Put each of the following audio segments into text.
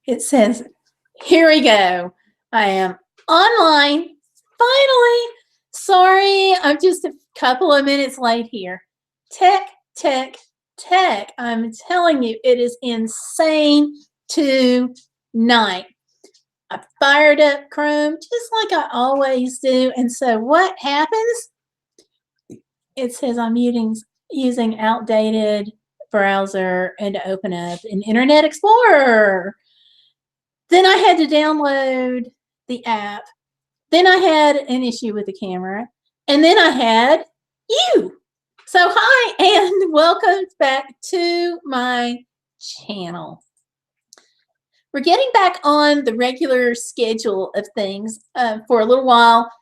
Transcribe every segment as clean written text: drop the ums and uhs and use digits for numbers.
It says, here we go. I am online. Finally. Sorry, I'm just a couple of minutes late here. Tech. I'm telling you, it is insane tonight. I fired up Chrome just like I always do. And so what happens? It says I'm using outdated browser and to open up an Internet Explorer. Then I had to download the app. Then I had an issue with the camera. And then I had you. So hi and welcome back to my channel. We're getting back on the regular schedule of things. For a little while,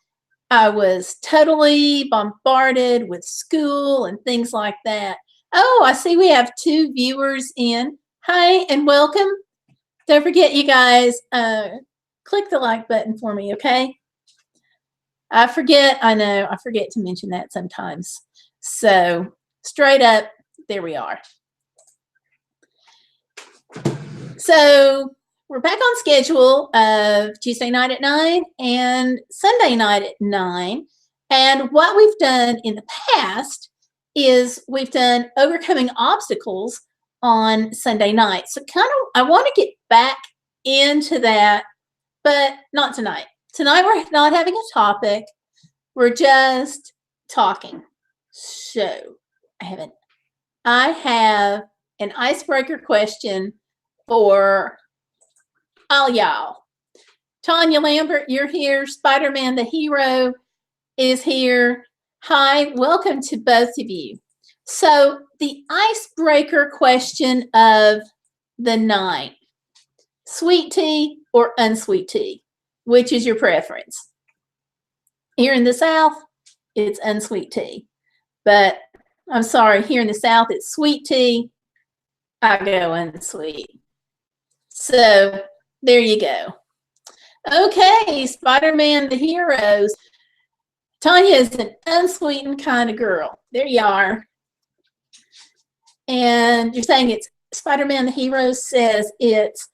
I was totally bombarded with school and things like that. Oh, I see we have 2 viewers in. Hi and welcome. Don't forget, you guys, click the like button for me, okay? I know, I forget to mention that sometimes. So straight up, there we are. So we're back on schedule of Tuesday night at 9 and Sunday night at 9. And what we've done in the past is we've done overcoming obstacles on Sunday night. So I want to get back into that, but not tonight. Tonight we're not having a topic. We're just talking. So I have an icebreaker question for all y'all. Tanya Lambert, you're here. Spider-Man the Hero is here. Hi, welcome to both of you. So the icebreaker question of the night, sweet tea or unsweet tea? Which is your preference? Here in the South, it's unsweet tea. But I'm sorry, here in the South, it's sweet tea. I go unsweet. So there you go. Okay, Spider-Man the Heroes. Tanya is an unsweetened kind of girl. There you are. And you're saying it's Spider-Man the Hero says it's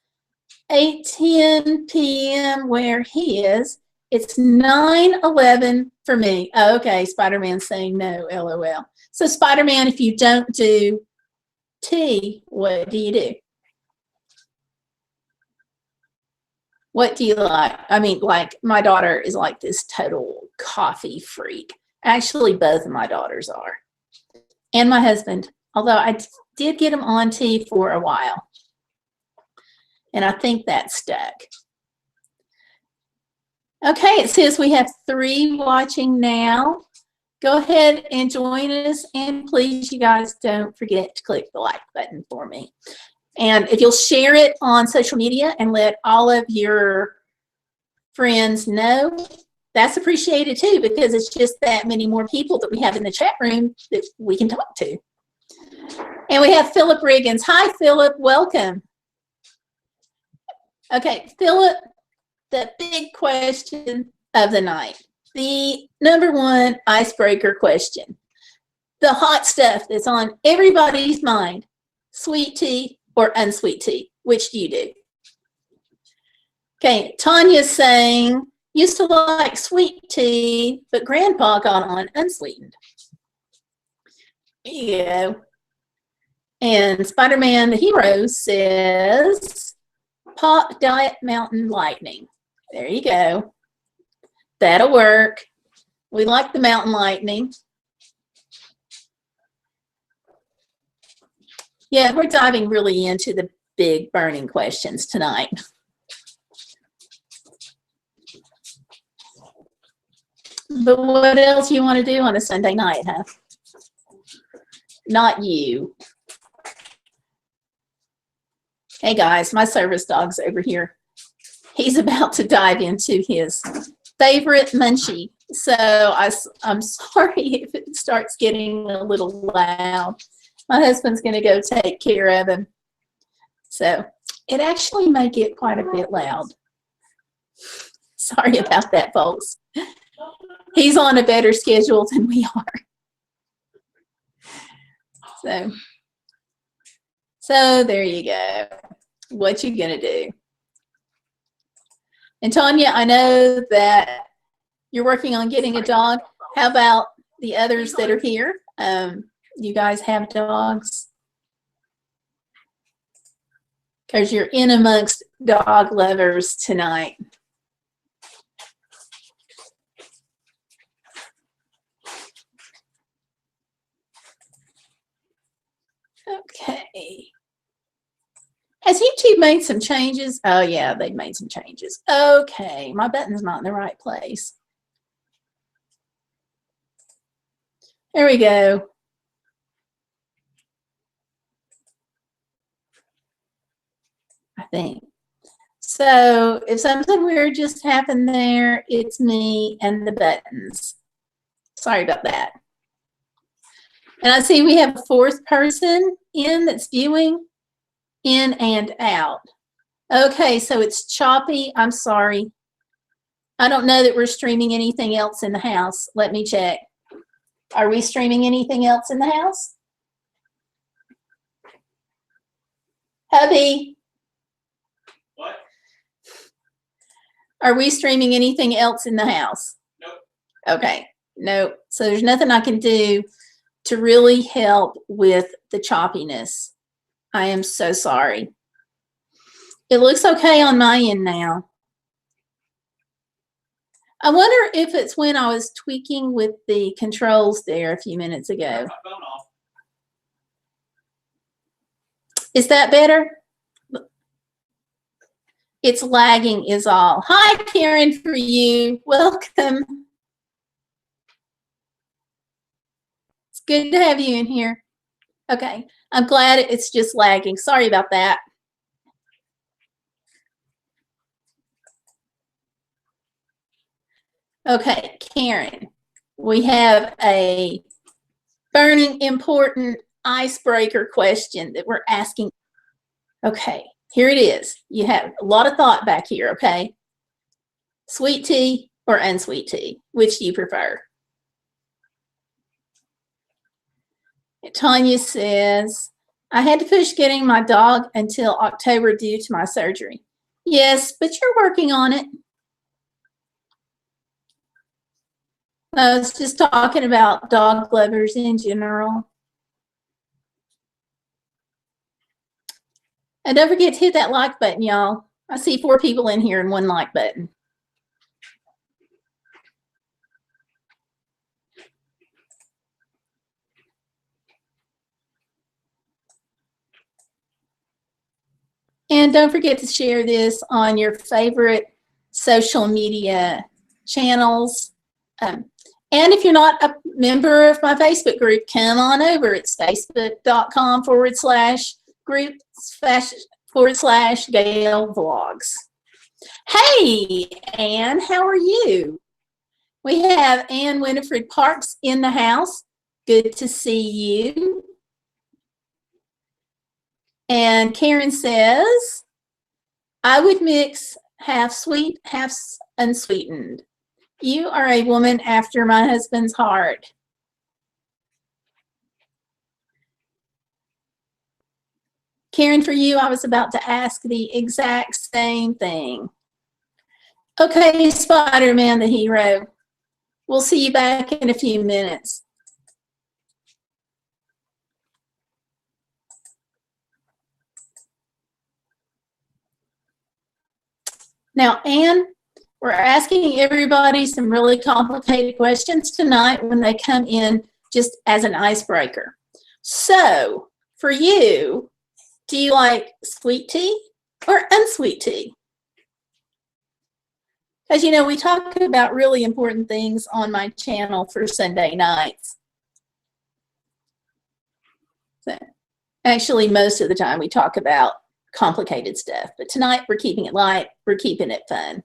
8:10 p.m. where he is. It's 9:11 for me. Oh, okay, Spider-Man's saying no, LOL. So Spider-Man, if you don't do tea, what do you do? What do you like? I mean, like my daughter is like this total coffee freak. Actually, both of my daughters are. And my husband, although I did get him on tea for a while. And I think that stuck. Okay, it says we have 3 watching now. Go ahead and join us. And please, you guys, don't forget to click the like button for me. And if you'll share it on social media and let all of your friends know, that's appreciated too, because it's just that many more people that we have in the chat room that we can talk to. And we have Philip Riggins. Hi, Philip. Welcome. Okay, Philip, the big question of the night, the #1 icebreaker question, the hot stuff that's on everybody's mind, sweet tea or unsweet tea? Which do you do? Okay, Tanya's saying, used to like sweet tea, but Grandpa got on unsweetened. There you go. And Spider-Man the Hero says, Pop Diet Mountain Lightning. There you go. That'll work. We like the Mountain Lightning. Yeah, we're diving really into the big burning questions tonight. But what else you want to do on a Sunday night, huh? Not you. Hey guys, my service dog's over here. He's about to dive into his favorite munchie. So I'm sorry if it starts getting a little loud. My husband's going to go take care of him. So it actually may get quite a bit loud. Sorry about that, folks. He's on a better schedule than we are. So there you go. What you gonna do? And Tanya, I know that you're working on getting a dog. How about the others that are here? You guys have dogs? Because you're in amongst dog lovers tonight. Okay. Has YouTube made some changes? Oh, yeah, they've made some changes. Okay, my button's not in the right place. There we go. I think. So if something weird just happened there, it's me and the buttons. Sorry about that. And I see we have a fourth person in that's viewing, in and out. Okay, so it's choppy. I'm sorry. I don't know that we're streaming anything else in the house. Let me check. Are we streaming anything else in the house? Hubby? What? Are we streaming anything else in the house? Nope. Okay, nope. So there's nothing I can do to really help with the choppiness. I am so sorry. It looks okay on my end now. I wonder if it's when I was tweaking with the controls there a few minutes ago. My phone off. Is that better? It's lagging is all. Hi, Karen, for you. Welcome. It's good to have you in here. Okay, I'm glad it's just lagging. Sorry about that. Okay, Karen, we have a burning important icebreaker question that we're asking. Okay, here it is. You have a lot of thought back here, okay? Sweet tea or unsweet tea? Which do you prefer? Tanya says, I had to push getting my dog until October due to my surgery. Yes, but you're working on it. I was just talking about dog lovers in general. And don't forget to hit that like button, y'all. I see 4 people in here and 1 like button. And don't forget to share this on your favorite social media channels. And if you're not a member of my Facebook group, come on over. It's facebook.com/group/Gayle Vlogs. Hey, Anne, how are you? We have Anne Winifred Parks in the house. Good to see you. And Karen says, I would mix half sweet, half unsweetened. You are a woman after my husband's heart. Karen, for you, I was about to ask the exact same thing. Okay, Spider-Man the hero. We'll see you back in a few minutes. Now, Anne, we're asking everybody some really complicated questions tonight when they come in just as an icebreaker. So, for you, do you like sweet tea or unsweet tea? Because, you know, we talk about really important things on my channel for Sunday nights. So, actually, most of the time we talk about complicated stuff, but tonight we're keeping it light, we're keeping it fun.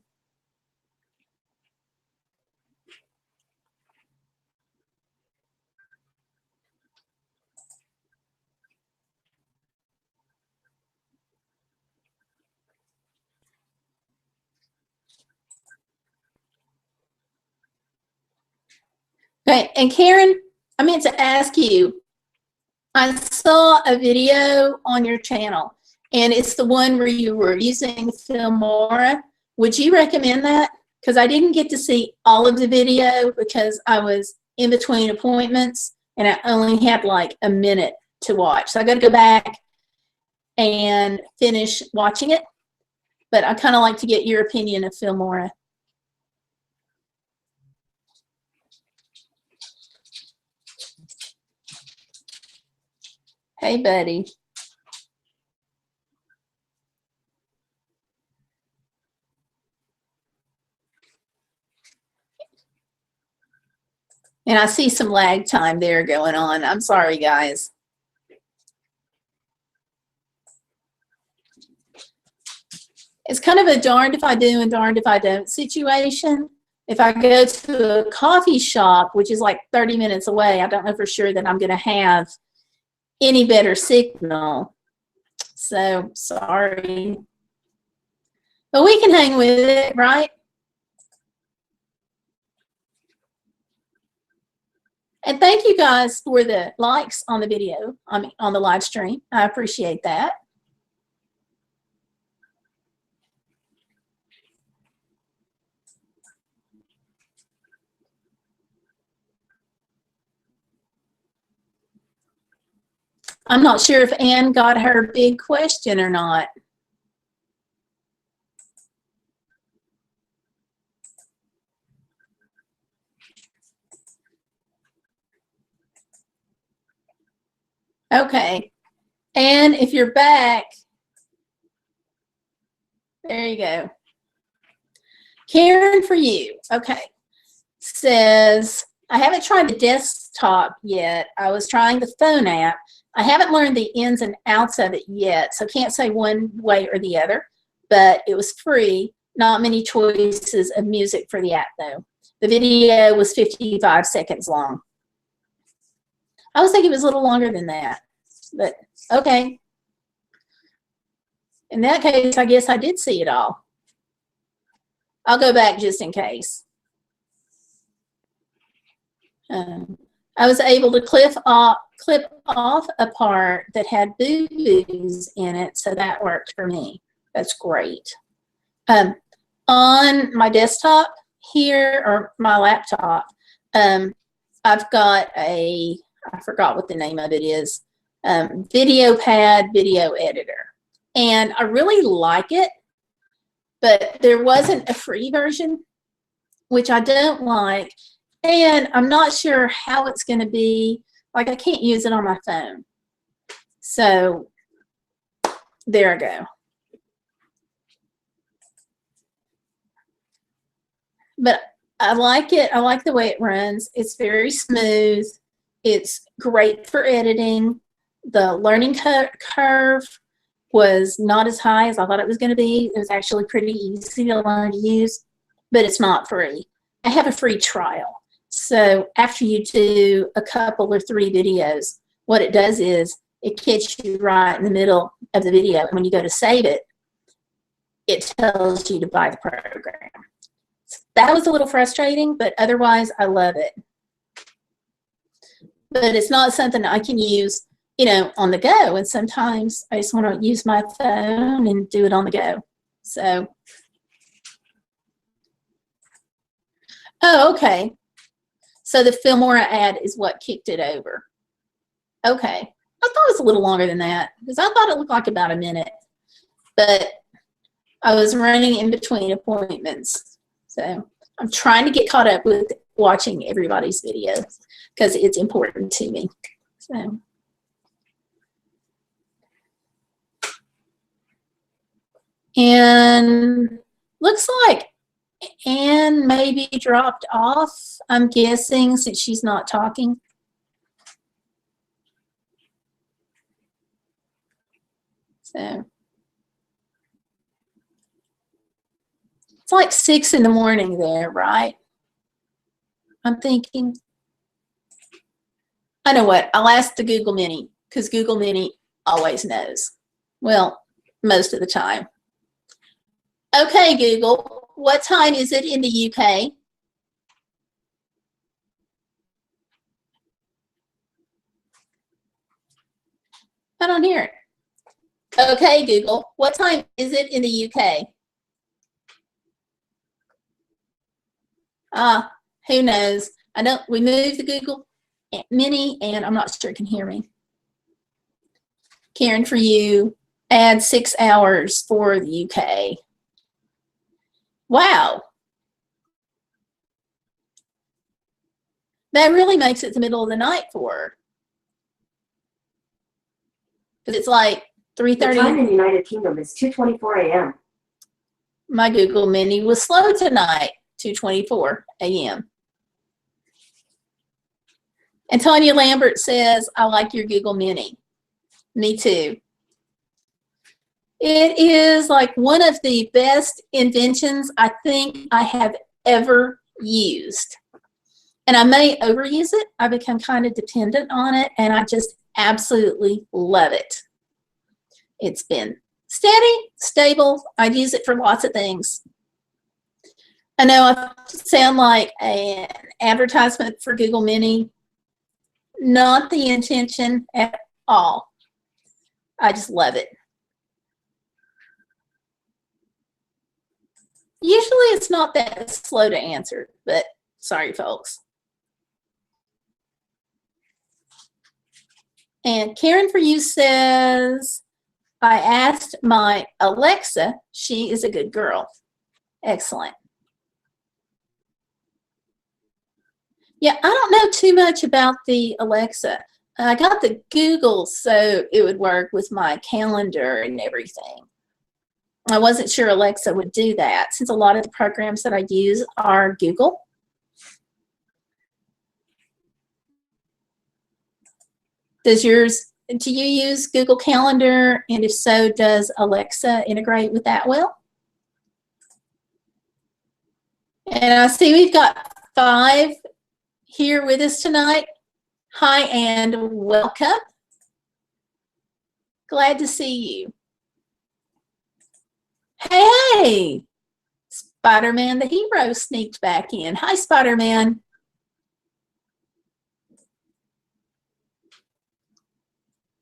Okay, and Karen, I meant to ask you, I saw a video on your channel, and it's the one where you were using Filmora Would you recommend that? Because I didn't get to see all of the video because I was in between appointments and I only had like a minute to watch. So I got to go back and finish watching it. But I kind of like to get your opinion of Filmora. Hey, buddy. And I see some lag time there going on. I'm sorry, guys. It's kind of a darned if I do and darned if I don't situation. If I go to a coffee shop, which is like 30 minutes away, I don't know for sure that I'm going to have any better signal. So, sorry. But we can hang with it, right? And thank you guys for the likes on the video, on the live stream. I appreciate that. I'm not sure if Ann got her big question or not. Okay. And if you're back, there you go. Karen, for you. Okay. Says, I haven't tried the desktop yet. I was trying the phone app. I haven't learned the ins and outs of it yet, so can't say one way or the other, but it was free. Not many choices of music for the app, though. The video was 55 seconds long. I was thinking it was a little longer than that, but okay. In that case, I guess I did see it all. I'll go back just in case. I was able to clip off a part that had boo-boos in it, so that worked for me. That's great. On my desktop here, or my laptop, I've got I forgot what the name of it is, Video Pad Video Editor. And I really like it, but there wasn't a free version, which I don't like. And I'm not sure how it's going to be. Like, I can't use it on my phone. So there I go. But I like it. I like the way it runs. It's very smooth. It's great for editing. The learning curve was not as high as I thought it was going to be. It was actually pretty easy to learn to use, but it's not free. I have a free trial. So after you do a couple or 3 videos, what it does is it catches you right in the middle of the video. And when you go to save it, it tells you to buy the program. So that was a little frustrating, but otherwise I love it. But it's not something I can use, you know, on the go. And sometimes I just want to use my phone and do it on the go. So, oh, okay. So the Filmora ad is what kicked it over. Okay. I thought it was a little longer than that because I thought it looked like about a minute. But I was running in between appointments. So I'm trying to get caught up with watching everybody's videos because it's important to me. So. And looks like Anne maybe dropped off, I'm guessing, since she's not talking. So it's like 6 in the morning there, right? I'm thinking. I know what, I'll ask the Google Mini because Google Mini always knows. Well, most of the time. Okay, Google, what time is it in the UK? I don't hear it. Okay, Google, what time is it in the UK? Who knows? I know we moved the Google Mini, and I'm not sure it can hear me. Karen, for you, add 6 hours for the UK. Wow. That really makes it the middle of the night for her. Because it's like 3:30. The time in the United Kingdom is 2:24 a.m. My Google Mini was slow tonight, 2:24 a.m. And Tanya Lambert says, I like your Google Mini. Me too. It is like one of the best inventions I think I have ever used. And I may overuse it. I become kind of dependent on it, and I just absolutely love it. It's been steady, stable. I use it for lots of things. I know I sound like an advertisement for Google Mini. Not the intention at all. I just love it. Usually it's not that slow to answer, but sorry, folks. And Karen for you says, I asked my Alexa, she is a good girl. Excellent. Yeah, I don't know too much about the Alexa. I got the Google so it would work with my calendar and everything. I wasn't sure Alexa would do that since a lot of the programs that I use are Google. Do you use Google Calendar? And if so, does Alexa integrate with that well? And I see we've got 5 here with us tonight. Hi and welcome. Glad to see you. Hey, Spider-Man the hero sneaked back in. Hi, Spider-Man.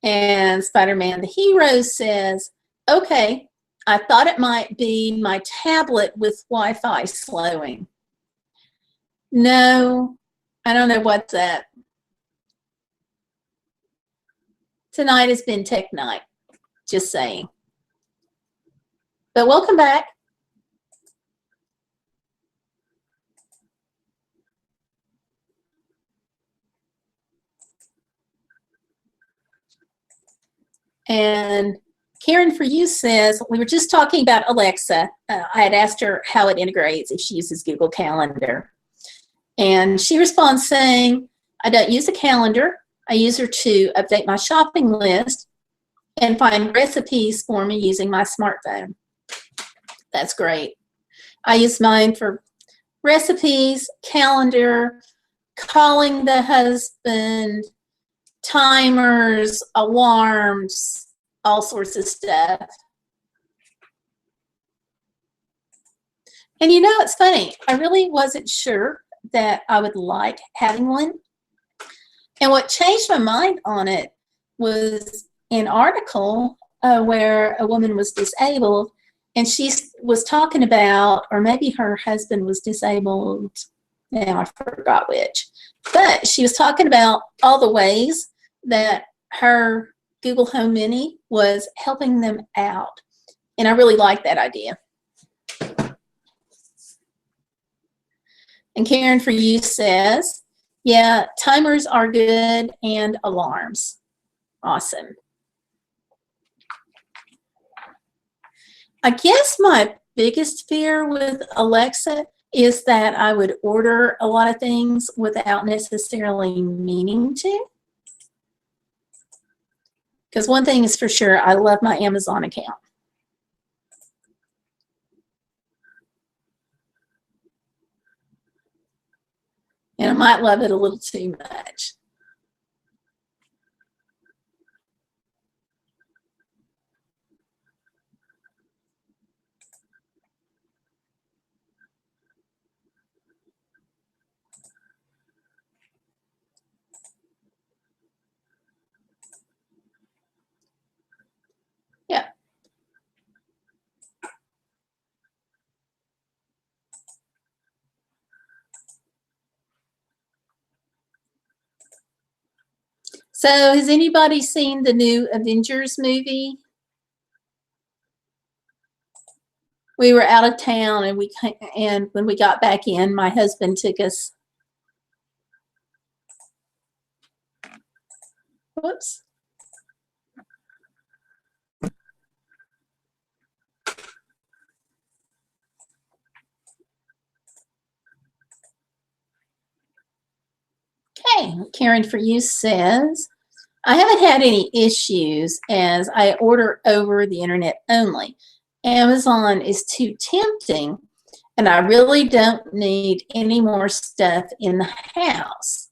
And Spider-Man the hero says, okay, I thought it might be my tablet with Wi-Fi slowing. No, I don't know what's that. Tonight has been tech night, just saying. But welcome back. And Karen for you says, we were just talking about Alexa. I had asked her how it integrates if she uses Google Calendar. And she responds saying, I don't use a calendar. I use her to update my shopping list and find recipes for me using my smartphone. That's great. I use mine for recipes, calendar, calling the husband, timers, alarms, all sorts of stuff. And you know, it's funny. I really wasn't sure that I would like having one. And what changed my mind on it was an article where a woman was disabled, and she was talking about, or maybe her husband was disabled, now I forgot which, but she was talking about all the ways that her Google Home Mini was helping them out. And I really like that idea. And Karen for you says, yeah, timers are good and alarms. Awesome. I guess my biggest fear with Alexa is that I would order a lot of things without necessarily meaning to. Because one thing is for sure, I love my Amazon account. And I might love it a little too much. Yeah. So has anybody seen the new Avengers movie? We were out of town and when we got back in, my husband took us. Whoops. Okay, Karen for you says, I haven't had any issues as I order over the internet only. Amazon is too tempting and I really don't need any more stuff in the house.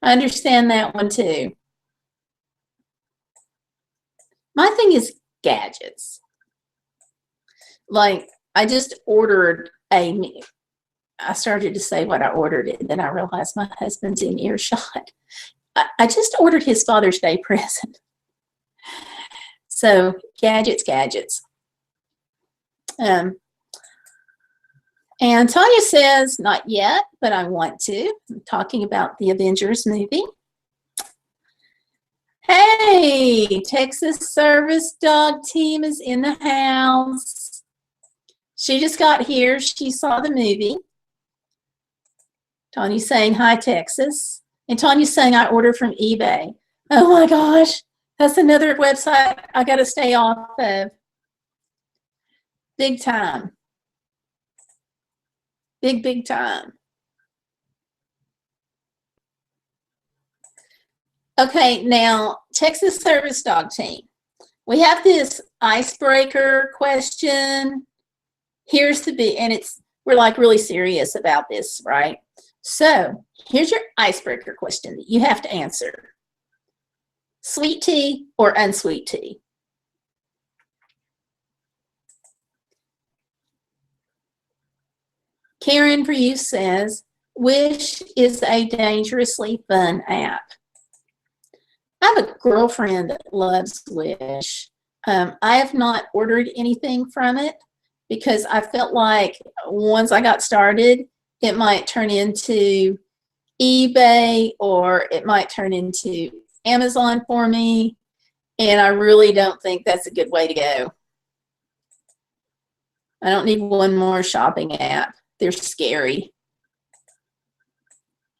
I understand that one too. My thing is gadgets. Like I just ordered I started to say what I ordered and then I realized my husband's in earshot. I just ordered his Father's Day present. So gadgets. And Tanya says, not yet, but I want to. I'm talking about the Avengers movie. Hey, Texas Service Dog Team is in the house. She just got here. She saw the movie. Tanya's saying, hi, Texas. And Tanya's saying, I ordered from eBay. Oh my gosh, that's another website I got to stay off of. Big time. Big time. Okay, now, Texas Service Dog Team. We have this icebreaker question. Here's the big, and we're like really serious about this, right? So here's your icebreaker question that you have to answer. Sweet tea or unsweet tea? Karen for you says, Wish is a dangerously fun app. I have a girlfriend that loves Wish. I have not ordered anything from it because I felt like once I got started, it might turn into eBay or it might turn into Amazon for me. And I really don't think that's a good way to go. I don't need one more shopping app. They're scary.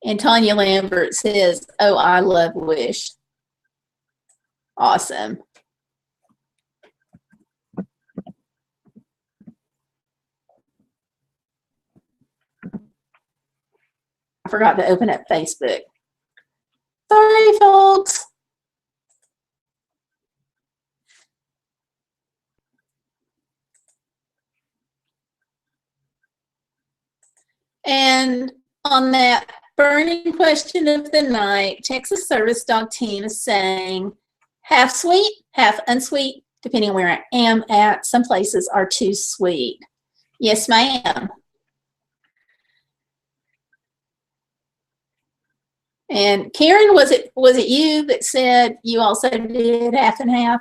And Tanya Lambert says, oh, I love Wish. Awesome. I forgot to open up Facebook. Sorry, folks. And on that burning question of the night, Texas Service Dog Team is saying half sweet, half unsweet, depending on where I am at. Some places are too sweet. Yes, ma'am. And Karen, was it you that said you also did half and half?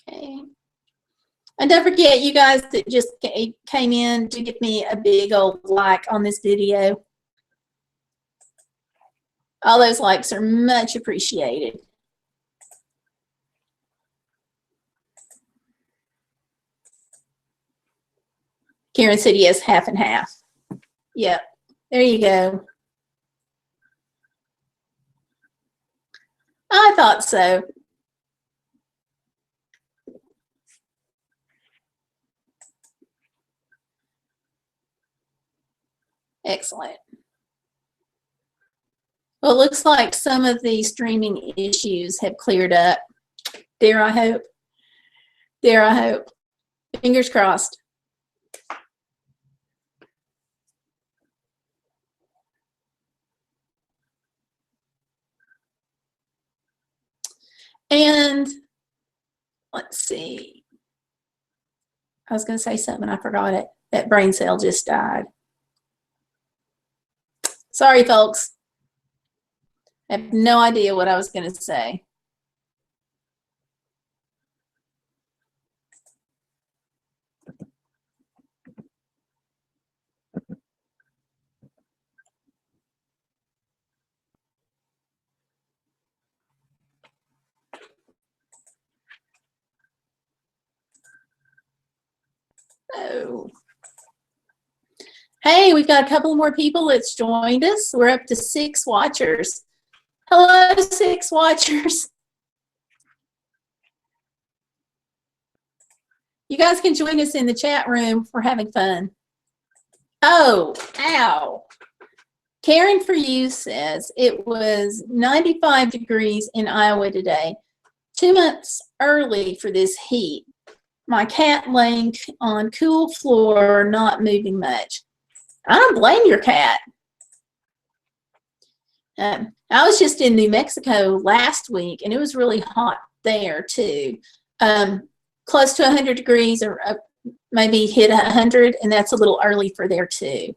Okay. And don't forget, you guys that just came in to give me a big old like on this video. All those likes are much appreciated. Karen said yes, half and half. Yep, there you go. I thought so. Excellent. Well, it looks like some of the streaming issues have cleared up. Dare I hope? Dare I hope? Fingers crossed. And let's see. I was going to say something, I forgot it. That brain cell just died. Sorry, folks. I have no idea what I was going to say. Hello. Hey, we've got a couple more people that's joined us. We're up to 6 watchers. Hello, 6 watchers. You guys can join us in the chat room. We're having fun. Oh, ow. Karen for you says it was 95 degrees in Iowa today. 2 months early for this heat. My cat laying on cool floor, not moving much. I don't blame your cat. I was just in New Mexico last week, and it was really hot there too. Close to 100 degrees, or maybe hit 100, and that's a little early for there too.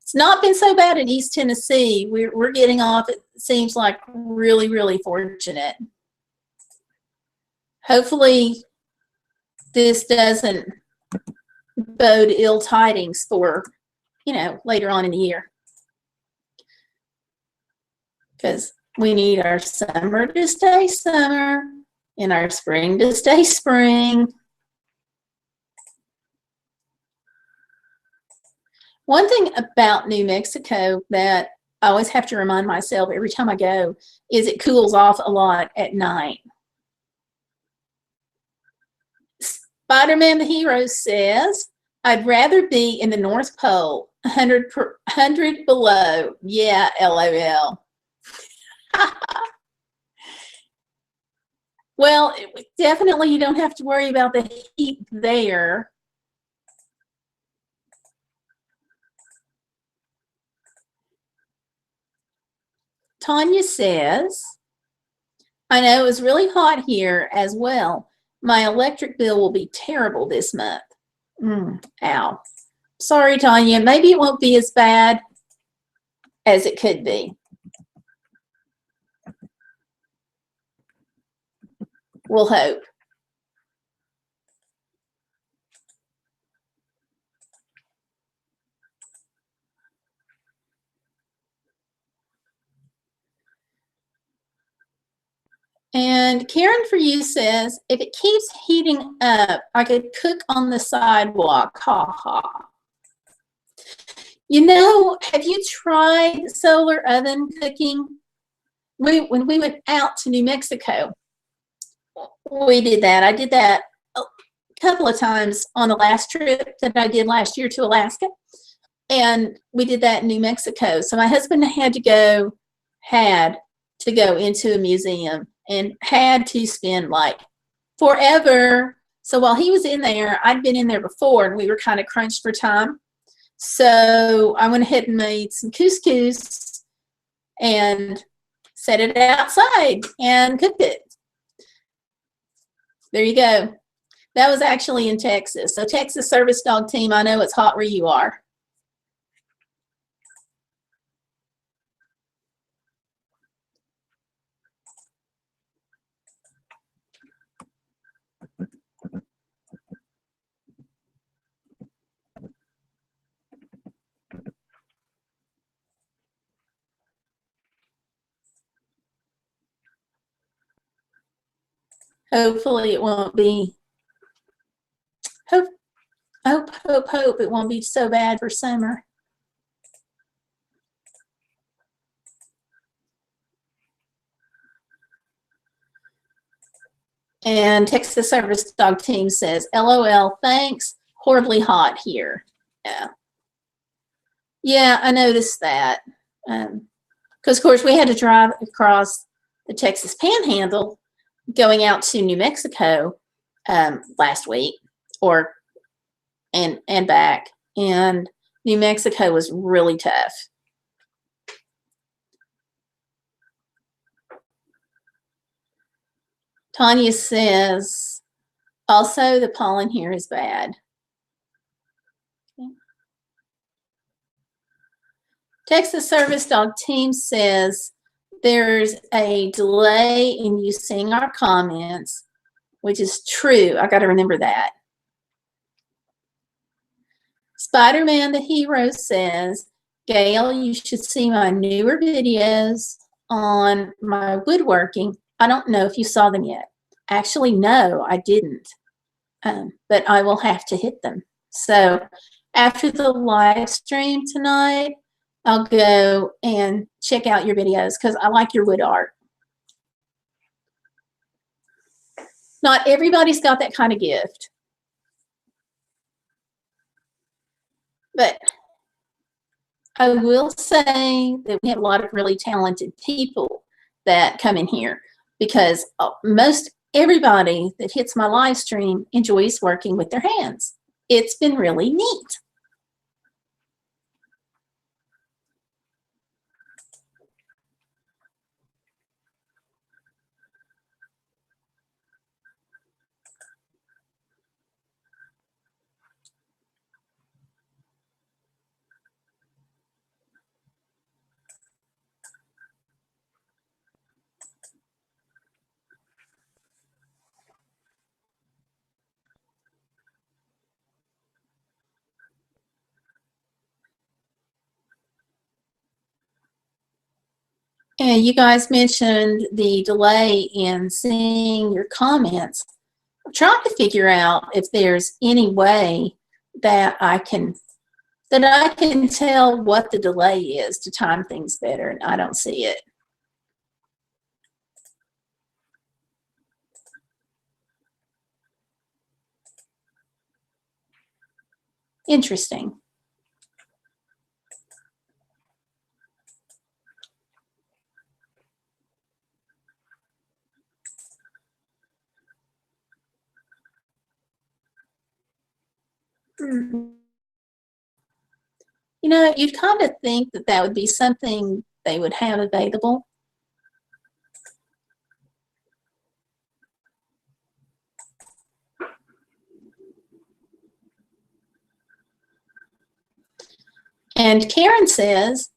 It's not been so bad in East Tennessee. We're getting off, it seems like, really, really fortunate. Hopefully this doesn't bode ill tidings for, you know, later on in the year. Because we need our summer to stay summer and our spring to stay spring. One thing about New Mexico that I always have to remind myself every time I go is it cools off a lot at night. Spider-Man the Hero says, I'd rather be in the North Pole, 100 below. Yeah, LOL. Well, definitely you don't have to worry about the heat there. Tanya says, I know it was really hot here as well. My electric bill will be terrible this month. Ow. Sorry, Tanya. Maybe it won't be as bad as it could be. We'll hope. And Karen for you says, if it keeps heating up, I could cook on the sidewalk. Ha ha. You know, have you tried solar oven cooking? When we went out to New Mexico, we did that. I did that a couple of times on the last trip that I did last year to Alaska. And we did that in New Mexico. So my husband had to go into a museum and had to spend like forever. So while he was in there, I'd been in there before and we were kind of crunched for time. So I went ahead and made some couscous and set it outside and cooked it. There you go. That was actually in Texas. So Texas Service Dog Team, I know it's hot where you are. Hopefully it won't be, hope it won't be so bad for summer. And Texas Service Dog Team says, LOL, thanks, horribly hot here. Yeah, I noticed that. Because, of course, we had to drive across the Texas Panhandle going out to New Mexico last week and back. And New Mexico was really tough. Tanya says, also the pollen here is bad. Okay. Texas Service Dog Team says there's a delay in you seeing our comments, which is true. I got to remember that. Spider-Man the Hero says, Gayle, you should see my newer videos on my woodworking. I don't know if you saw them yet. Actually, no, I didn't. But I will have to hit them. So after the live stream tonight, I'll go and check out your videos because I like your wood art. Not everybody's got that kind of gift. But I will say that we have a lot of really talented people that come in here because most everybody that hits my live stream enjoys working with their hands. It's been really neat. And you guys mentioned the delay in seeing your comments. I'm trying to figure out if there's any way that I can tell what the delay is to time things better, and I don't see it. Interesting. You know, you'd kind of think that that would be something they would have available. And Karen says,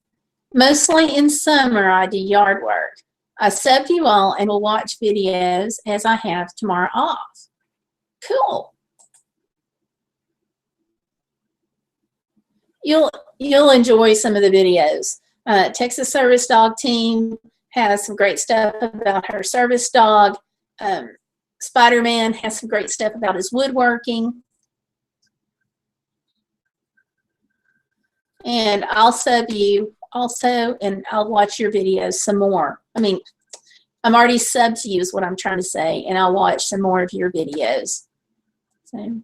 mostly in summer, I do yard work. I sub you all and will watch videos as I have tomorrow off. Cool. You'll enjoy some of the videos. Texas Service Dog Team has some great stuff about her service dog. Spider-Man has some great stuff about his woodworking. And I'll sub you also, and I'll watch your videos some more. I mean, I'm already subbed to you is what I'm trying to say, and I'll watch some more of your videos. So.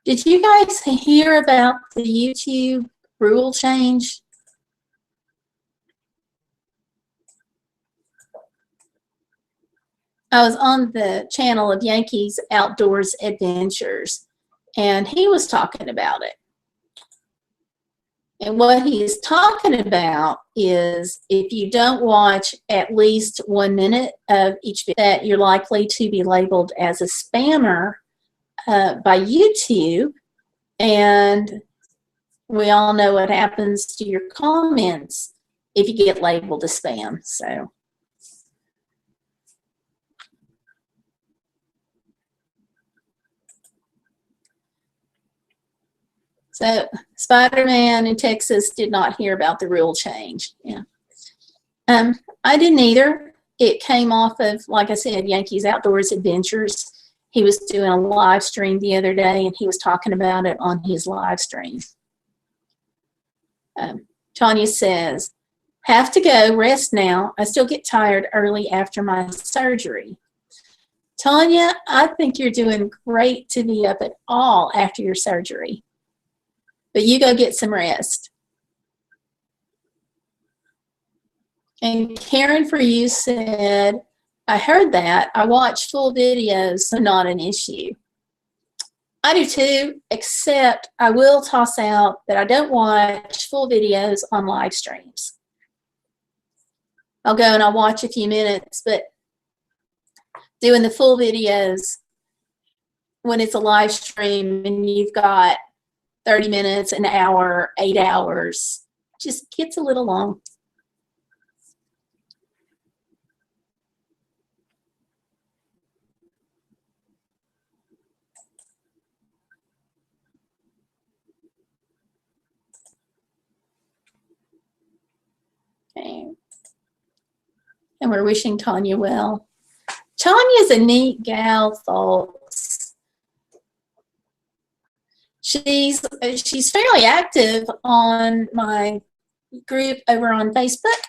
Did you guys hear about the YouTube rule change? I was on the channel of Yankees Outdoors Adventures, and he was talking about it. And what he's talking about is if you don't watch at least 1 minute of each video, that you're likely to be labeled as a spammer by YouTube. And we all know what happens to your comments if you get labeled a spam. So Spider-Man in Texas did not hear about the rule change. Yeah, I didn't either. It came off of, like I said, Yankees Outdoors Adventures. He was doing a live stream the other day, and he was talking about it on his live stream. Tanya says, have to go, rest now. I still get tired early after my surgery. Tanya, I think you're doing great to be up at all after your surgery. But you go get some rest. And Karen for you said, I heard that. I watch full videos, so not an issue. I do too, except I will toss out that I don't watch full videos on live streams. I'll go and I'll watch a few minutes, but doing the full videos when it's a live stream and you've got 30 minutes, an hour, 8 hours, just gets a little long. Okay. And we're wishing Tanya well. Tanya's a neat gal, folks. She's fairly active on my group over on Facebook.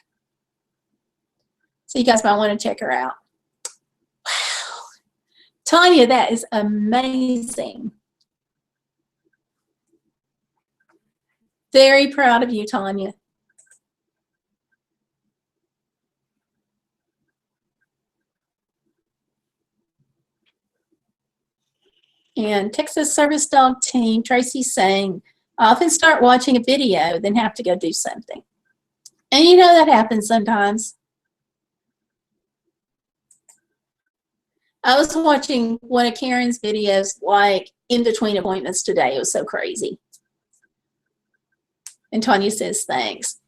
So you guys might want to check her out. Wow. Tanya, that is amazing. Very proud of you, Tanya. And Texas Service Dog Team, Tracy's saying, I often start watching a video, then have to go do something. And you know that happens sometimes. I was watching one of Karen's videos like in between appointments today. It was so crazy. And Tanya says, thanks.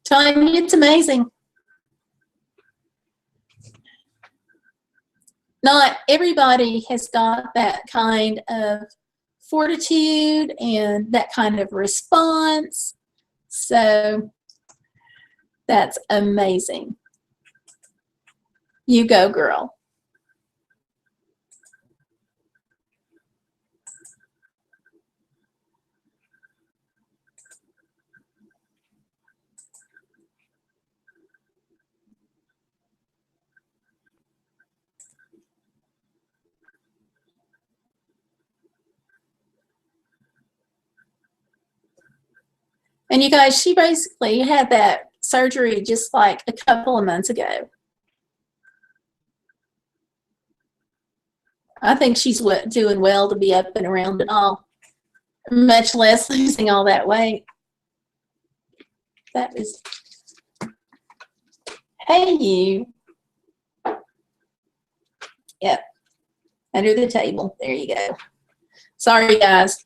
Tanya, it's amazing. Not everybody has got that kind of fortitude and that kind of response. So that's amazing. You go, girl. And you guys, she basically had that surgery just like a couple of months ago. I think she's doing well to be up and around and all, much less losing all that weight. That is, hey you. Yep, under the table. There you go. Sorry, guys.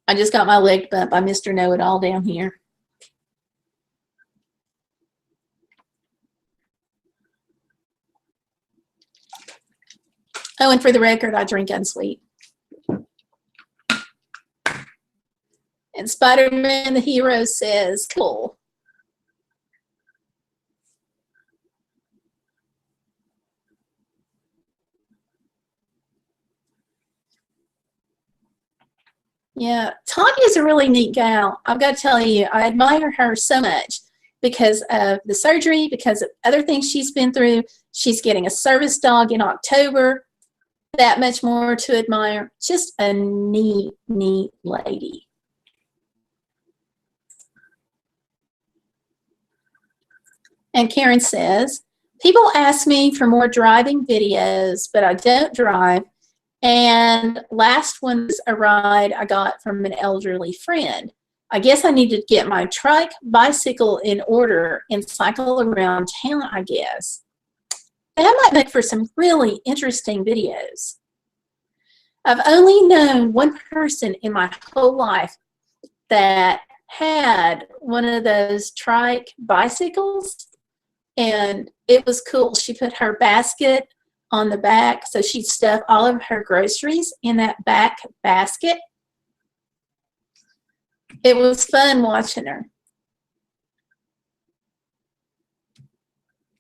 I just got my leg bump by Mr. Know-It-All down here. Oh, and for the record, I drink Unsweet. And Spider-Man the Hero says, cool. Yeah, Tanya's a really neat gal. I've got to tell you, I admire her so much because of the surgery, because of other things she's been through. She's getting a service dog in October. That much more to admire. Just a neat, neat lady. And Karen says, people ask me for more driving videos, but I don't drive. And last one was a ride I got from an elderly friend. I guess I need to get my trike, bicycle in order and cycle around town, I guess. And that might make for some really interesting videos. I've only known one person in my whole life that had one of those trike bicycles, and it was cool. She put her basket on the back, so she'd stuff all of her groceries in that back basket. It was fun watching her.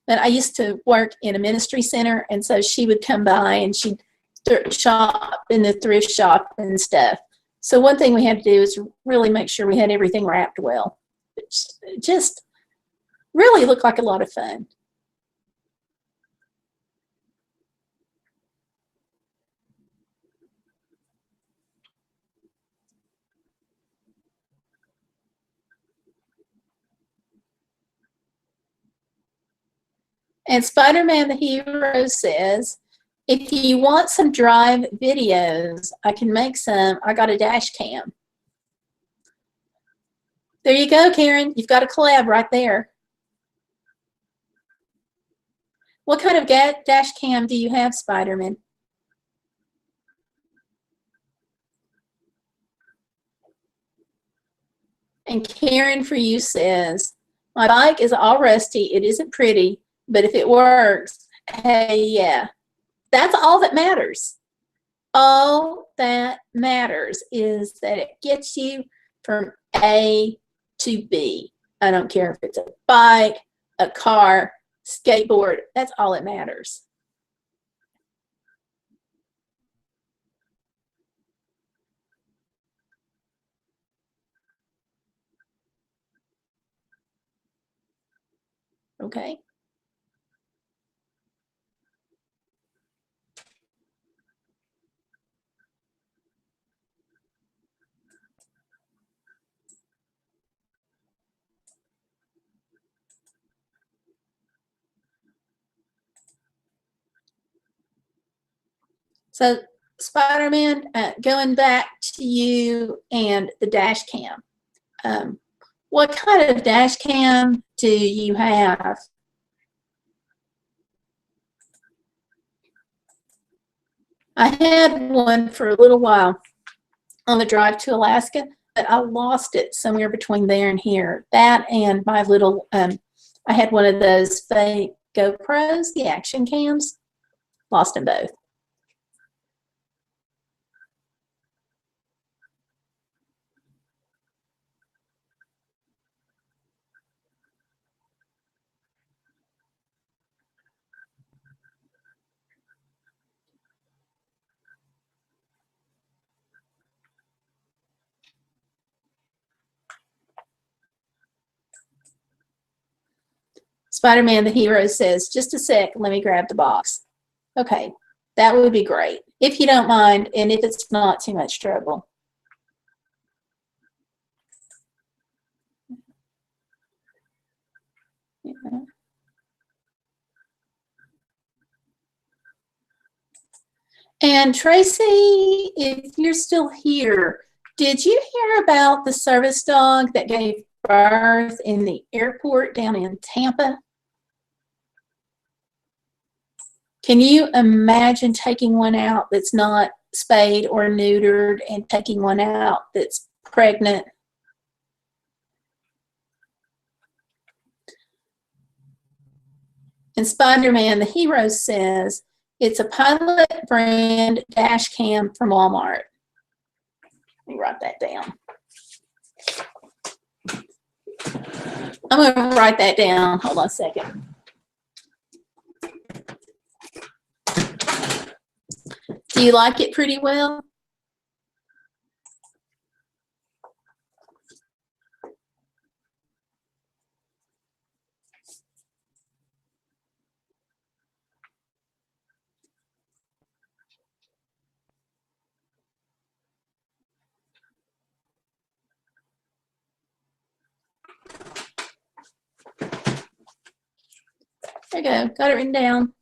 But I used to work in a ministry center, and so she would come by and she'd shop in the thrift shop and stuff. So one thing we had to do is really make sure we had everything wrapped well. It just really looked like a lot of fun. And Spider-Man the Hero says, if you want some drive videos, I can make some. I got a dash cam. There you go, Karen. You've got a collab right there. What kind of dash cam do you have, Spider-Man? And Karen for you says, my bike is all rusty. It isn't pretty, but if it works, hey, yeah. That's all that matters. All that matters is that it gets you from A to be. I don't care if it's a bike, a car, skateboard, that's all that matters. Okay. So Spider-Man, going back to you and the dash cam. What kind of dash cam do you have? I had one for a little while on the drive to Alaska, but I lost it somewhere between there and here. That and my little, I had one of those fake GoPros, the action cams, lost them both. Spider-Man the hero says, just a sec, let me grab the box. Okay, that would be great. If you don't mind, and if it's not too much trouble. Yeah. And Tracy, if you're still here, did you hear about the service dog that gave birth in the airport down in Tampa? Can you imagine taking one out that's not spayed or neutered and taking one out that's pregnant? And Spider-Man, the hero, says it's a Pilot brand dash cam from Walmart. Let me write that down. I'm going to write that down. Hold on a second. Do you like it pretty well? There you go. Got it written down.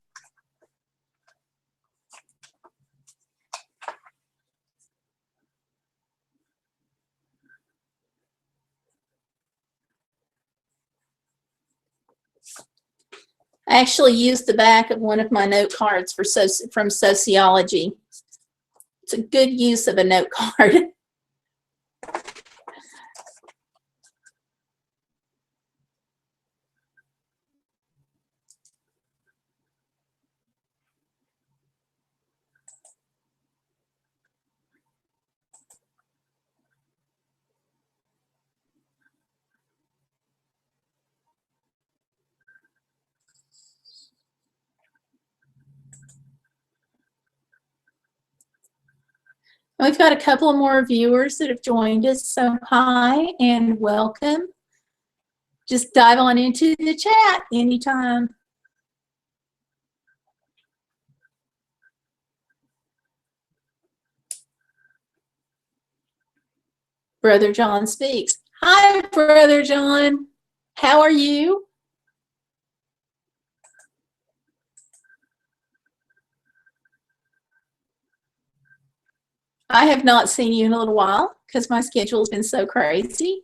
I actually used the back of one of my note cards from sociology. It's a good use of a note card. We've got a couple of more viewers that have joined us, so hi and welcome. Just dive on into the chat anytime. Brother John speaks. Hi, Brother John. How are you? I have not seen you in a little while because my schedule's been so crazy.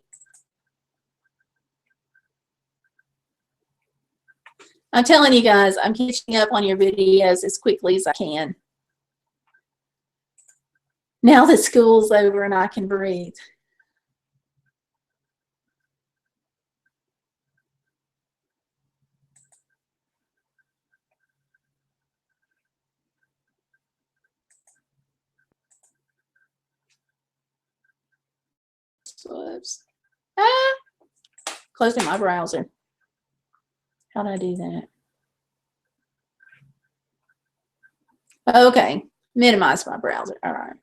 I'm telling you guys, I'm catching up on your videos as quickly as I can. Now that school's over and I can breathe. Whoops. Ah. closing my browser. How do I do that? Okay, minimize my browser. All right.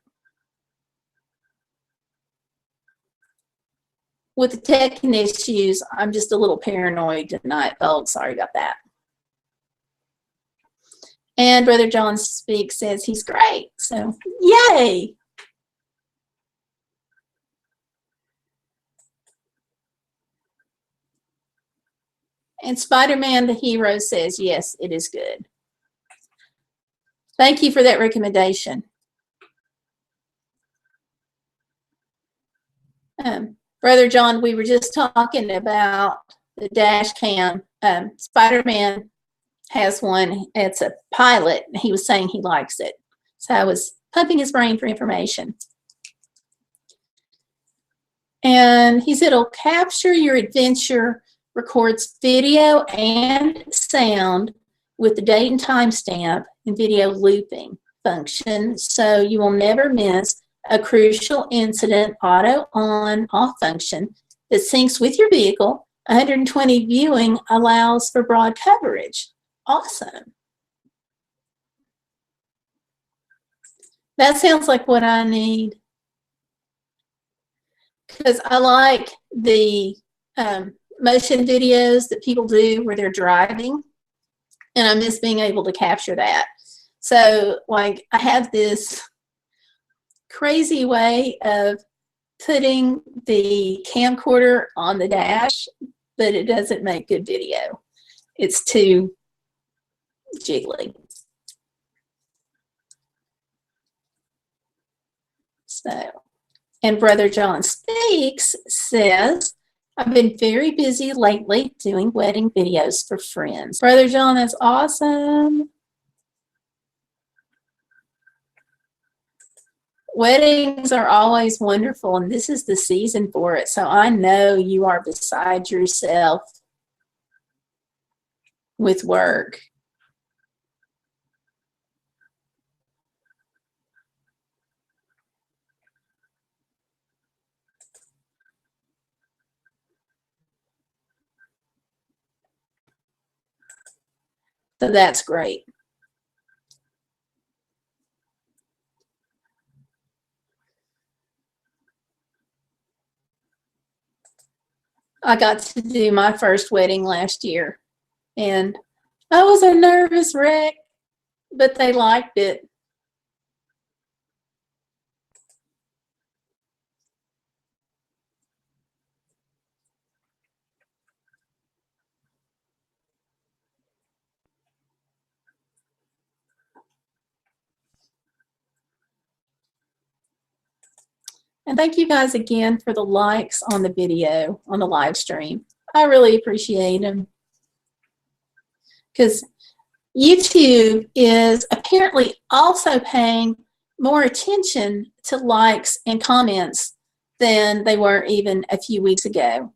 With the tech issues, I'm just a little paranoid tonight, folks. Sorry about that. And Brother John Speaks says he's great. So, yay. And Spider-Man the Hero says, yes, it is good. Thank you for that recommendation. Brother John, we were just talking about the dash cam. Spider-Man has one. It's a pilot. He was saying he likes it. So I was pumping his brain for information. And he said it'll capture your adventure, records video and sound with the date and timestamp and video looping function. So you will never miss a crucial incident auto on off function that syncs with your vehicle. 120 viewing allows for broad coverage. Awesome. That sounds like what I need, because I like the motion videos that people do where they're driving, and I miss being able to capture that. So like I have this crazy way of putting the camcorder on the dash, but it doesn't make good video. It's too jiggly. So, and Brother John Speaks says, I've been very busy lately doing wedding videos for friends. Brother John, that's awesome. Weddings are always wonderful, and this is the season for it. So I know you are beside yourself with work. So that's great. I got to do my first wedding last year, and I was a nervous wreck, but they liked it. And thank you guys again for the likes on the video, on the live stream. I really appreciate them, because YouTube is apparently also paying more attention to likes and comments than they were even a few weeks ago.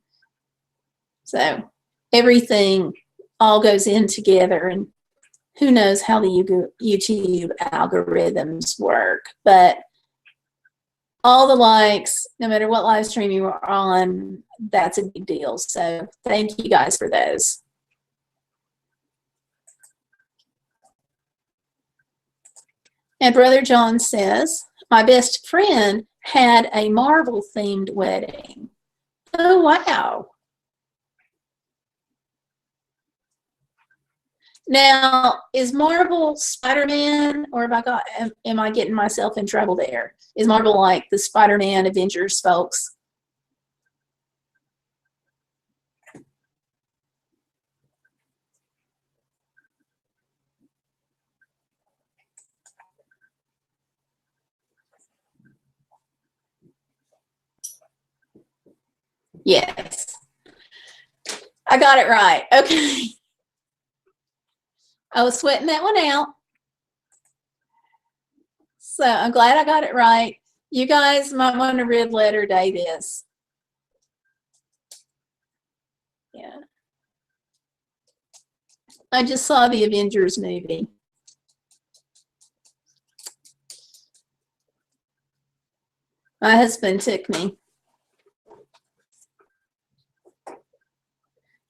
So everything all goes in together, and who knows how the YouTube algorithms work, but all the likes, no matter what live stream you are on, that's a big deal. So thank you guys for those. And Brother John says, my best friend had a Marvel themed wedding. Oh, wow. Now, is Marvel Spider-Man, or have I got, am I getting myself in trouble there? Is Marvel like the Spider-Man Avengers folks? Yes. I got it right. Okay. I was sweating that one out. So I'm glad I got it right. You guys might want to red letter day this. Yeah. I just saw the Avengers movie. My husband took me.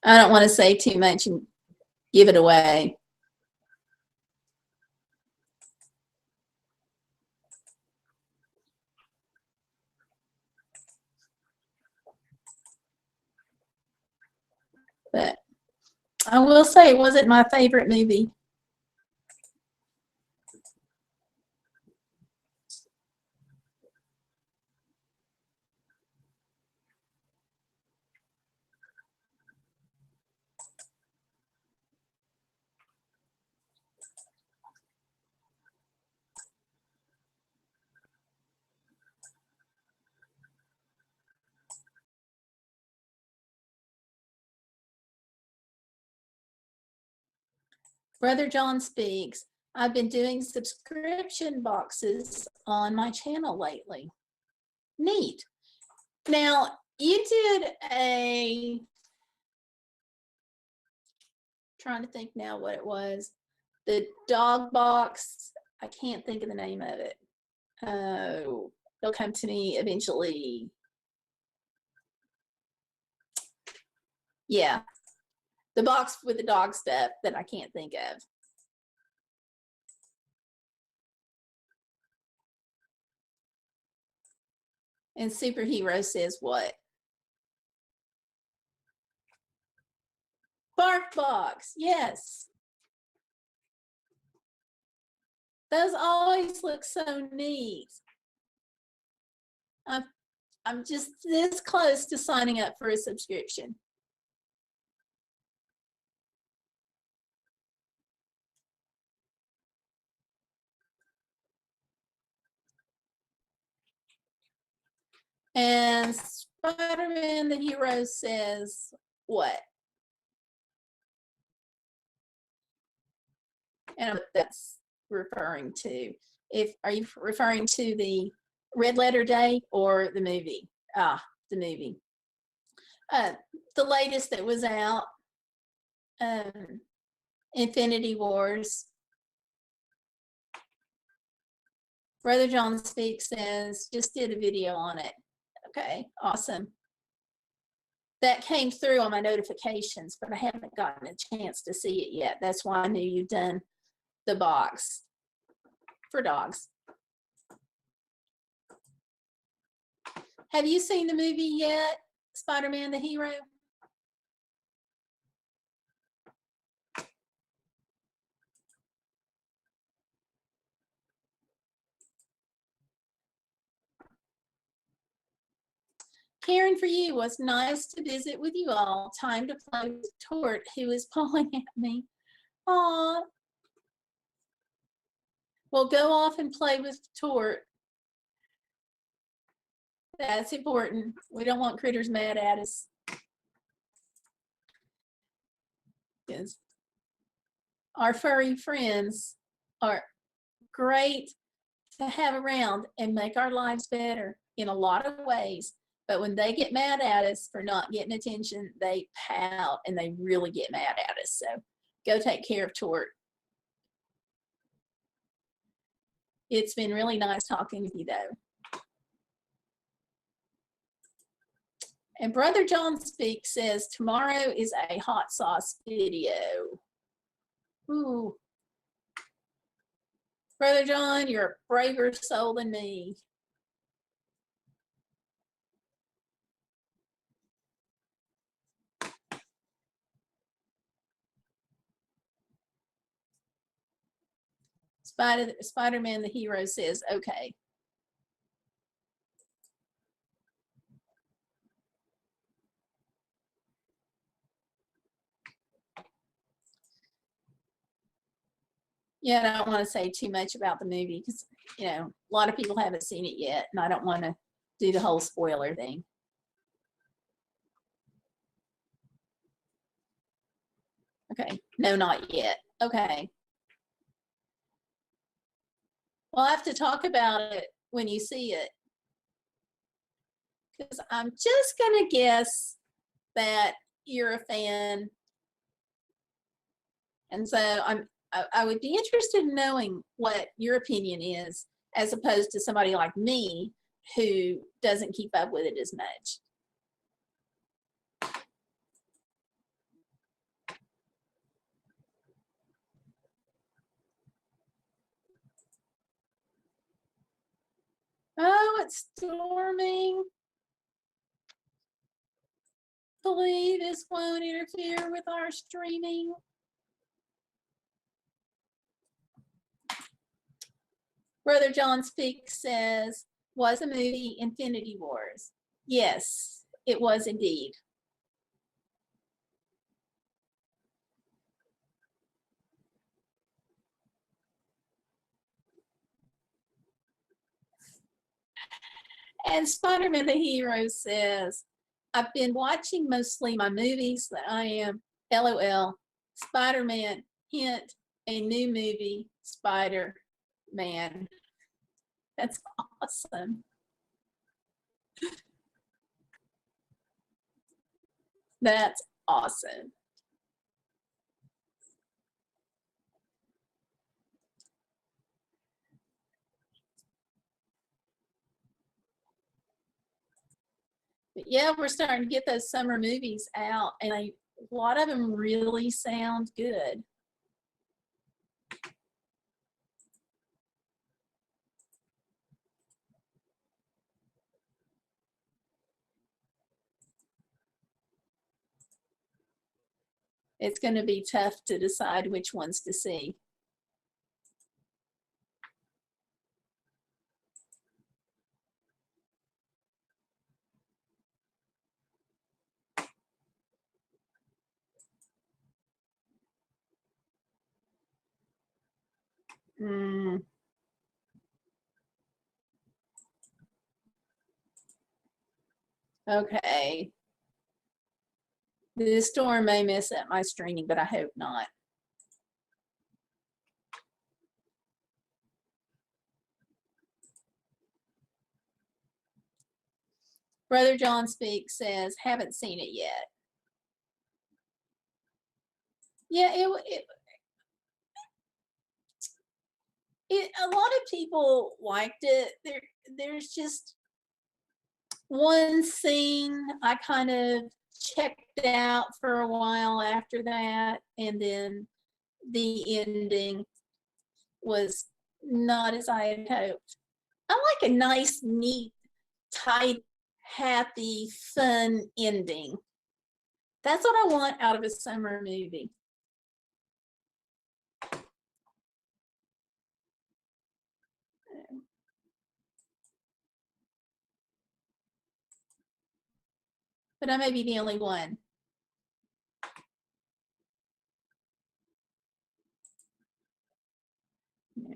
I don't want to say too much and give it away. But I will say it wasn't my favorite movie. Brother John speaks. I've been doing subscription boxes on my channel lately. Neat. Now, you did trying to think now what it was. The dog box. I can't think of the name of it. Oh, it'll come to me eventually. Yeah. The box with the dog stuff that I can't think of. And Superhero says what? Bark box. Yes. Those always look so neat. I'm just this close to signing up for a subscription. And Spider-Man the Hero says what? And that's referring to. Are you referring to the Red Letter Day or the movie? Ah, the movie. The latest that was out, Infinity Wars. Brother John Speaks says, just did a video on it. Okay, awesome. That came through on my notifications, but I haven't gotten a chance to see it yet. That's why I knew you'd done the box for dogs. Have you seen the movie yet, Spider-Man the Hero? Karen, for you, was nice to visit with you all. Time to play with Tort, who is pulling at me. Aw. Well, go off and play with Tort. That's important. We don't want critters mad at us. Because our furry friends are great to have around and make our lives better in a lot of ways. But when they get mad at us for not getting attention, they pout and they really get mad at us. So go take care of Tort. It's been really nice talking with you, though. And Brother John Speaks says, tomorrow is a hot sauce video. Ooh. Brother John, you're a braver soul than me. Spider-Man the Hero says, okay. Yeah, I don't want to say too much about the movie because, you know, a lot of people haven't seen it yet, and I don't want to do the whole spoiler thing. Okay, no, not yet. Okay. We'll have to talk about it when you see it. Because I'm just going to guess that you're a fan. And so I would be interested in knowing what your opinion is, as opposed to somebody like me who doesn't keep up with it as much. not storming. Please, this won't interfere with our streaming. Brother John Speaks says, was the movie Infinity Wars? Yes, it was indeed. And Spider-Man the Hero says, I've been watching mostly my movies that I am, LOL, Spider-Man, hint, a new movie, Spider-Man. That's awesome. That's awesome. But yeah, we're starting to get those summer movies out, and a lot of them really sound good. It's going to be tough to decide which ones to see. Okay. This storm may mess up my streaming, but I hope not. Brother John Speaks says, haven't seen it yet. Yeah, a lot of people liked it. There's just one scene I kind of checked out for a while after that, and then the ending was not as I had hoped. I like a nice, neat, tight, happy, fun ending. That's what I want out of a summer movie. But I may be the only one. Yeah.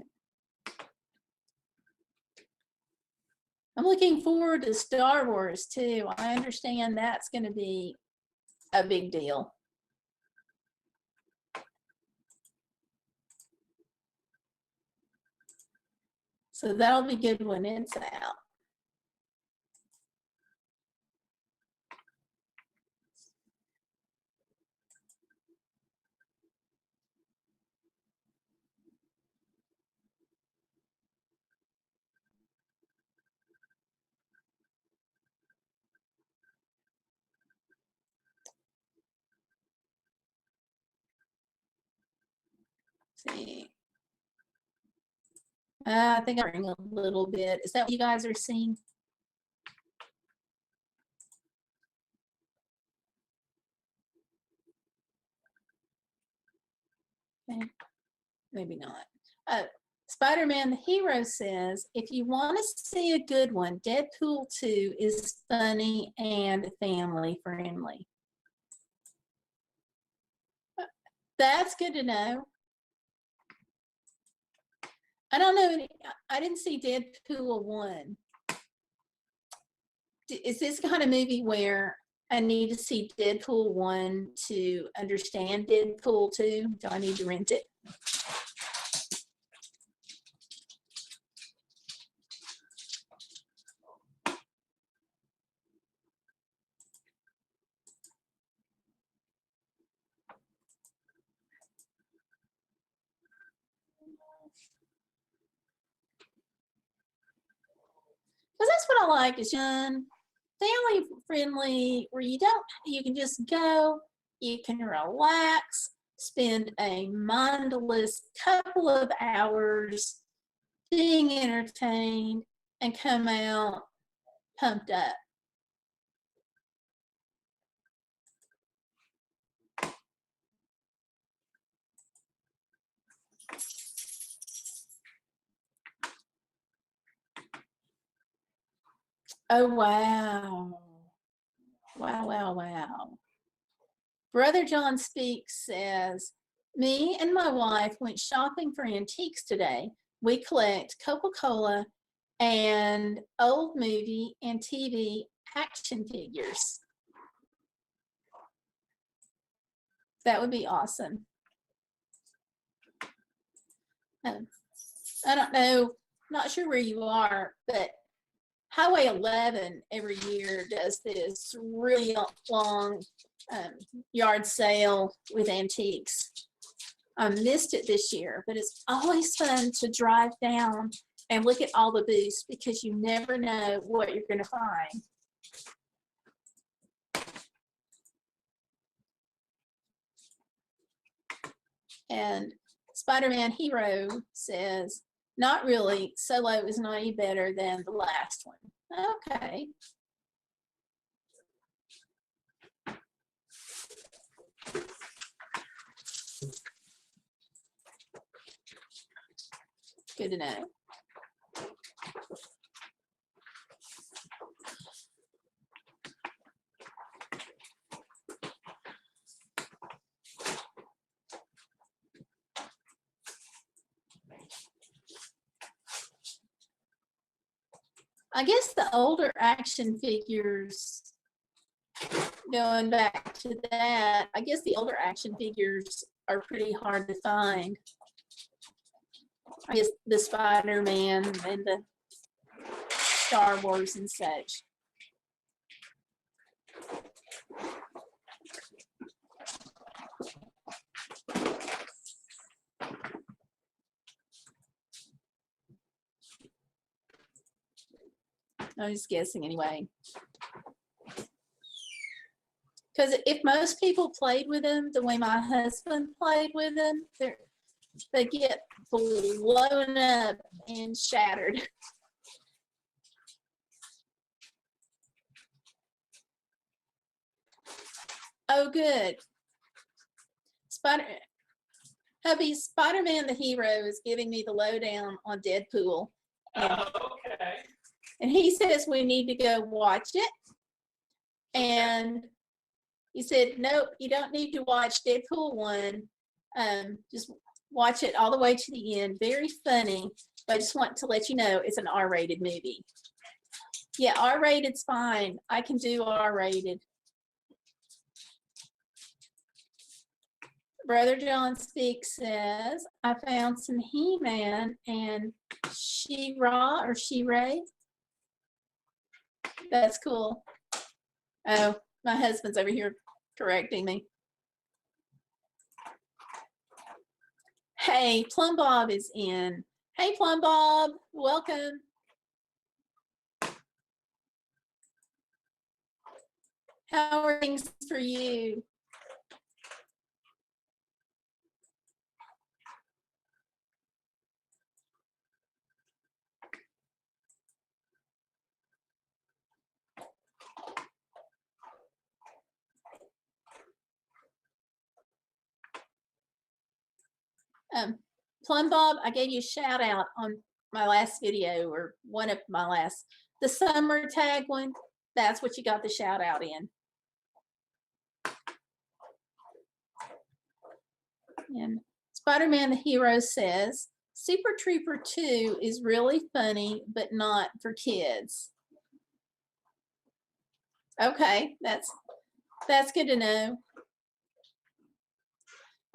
I'm looking forward to Star Wars too. I understand that's going to be a big deal. So that'll be good when it's out. See. I think I'm bring a little bit. Is that what you guys are seeing? Okay. Maybe not. Spider-Man the Hero says, if you want to see a good one, Deadpool 2 is funny and family friendly. That's good to know. I don't know. I didn't see Deadpool 1. Is this the kind of movie where I need to see Deadpool 1 to understand Deadpool 2? Do I need to rent it? Because that's what I like, is fun, family friendly, where you can just go, you can relax, spend a mindless couple of hours being entertained, and come out pumped up. Oh, wow. Wow, wow, wow. Brother John Speaks says, me and my wife went shopping for antiques today. We collect Coca-Cola and old movie and TV action figures. That would be awesome. I don't know, not sure where you are, but Highway 11 every year does this really long yard sale with antiques. I missed it this year, but it's always fun to drive down and look at all the booths because you never know what you're going to find. And Spider-Man Hero says, not really, Solo is not any better than the last one. Okay. Good to know. I guess the older action figures, going back to that, I guess the older action figures are pretty hard to find. I guess the Spider-Man and the Star Wars and such. I'm just guessing anyway. Because if most people played with them the way my husband played with them, they get blown up and shattered. Oh, good. Hubby, Spider-Man the Hero is giving me the lowdown on Deadpool. Okay. And he says we need to go watch it. And he said, nope, you don't need to watch Deadpool 1. Just watch it all the way to the end. Very funny. But I just want to let you know it's an R-rated movie. Yeah, R-rated's fine. I can do R-rated. Brother John Speaks says, I found some He-Man and She-Ra or She-Ray. That's cool. Oh, my husband's over here correcting me. Hey, Plum Bob is in. Hey, Plum Bob, welcome. How are things for you? Plum Bob, I gave you a shout out on my last video, or one of my last, the summer tag one. That's what you got the shout out in. And Spider-Man the Hero says, Super Trooper 2 is really funny, but not for kids. Okay, that's good to know.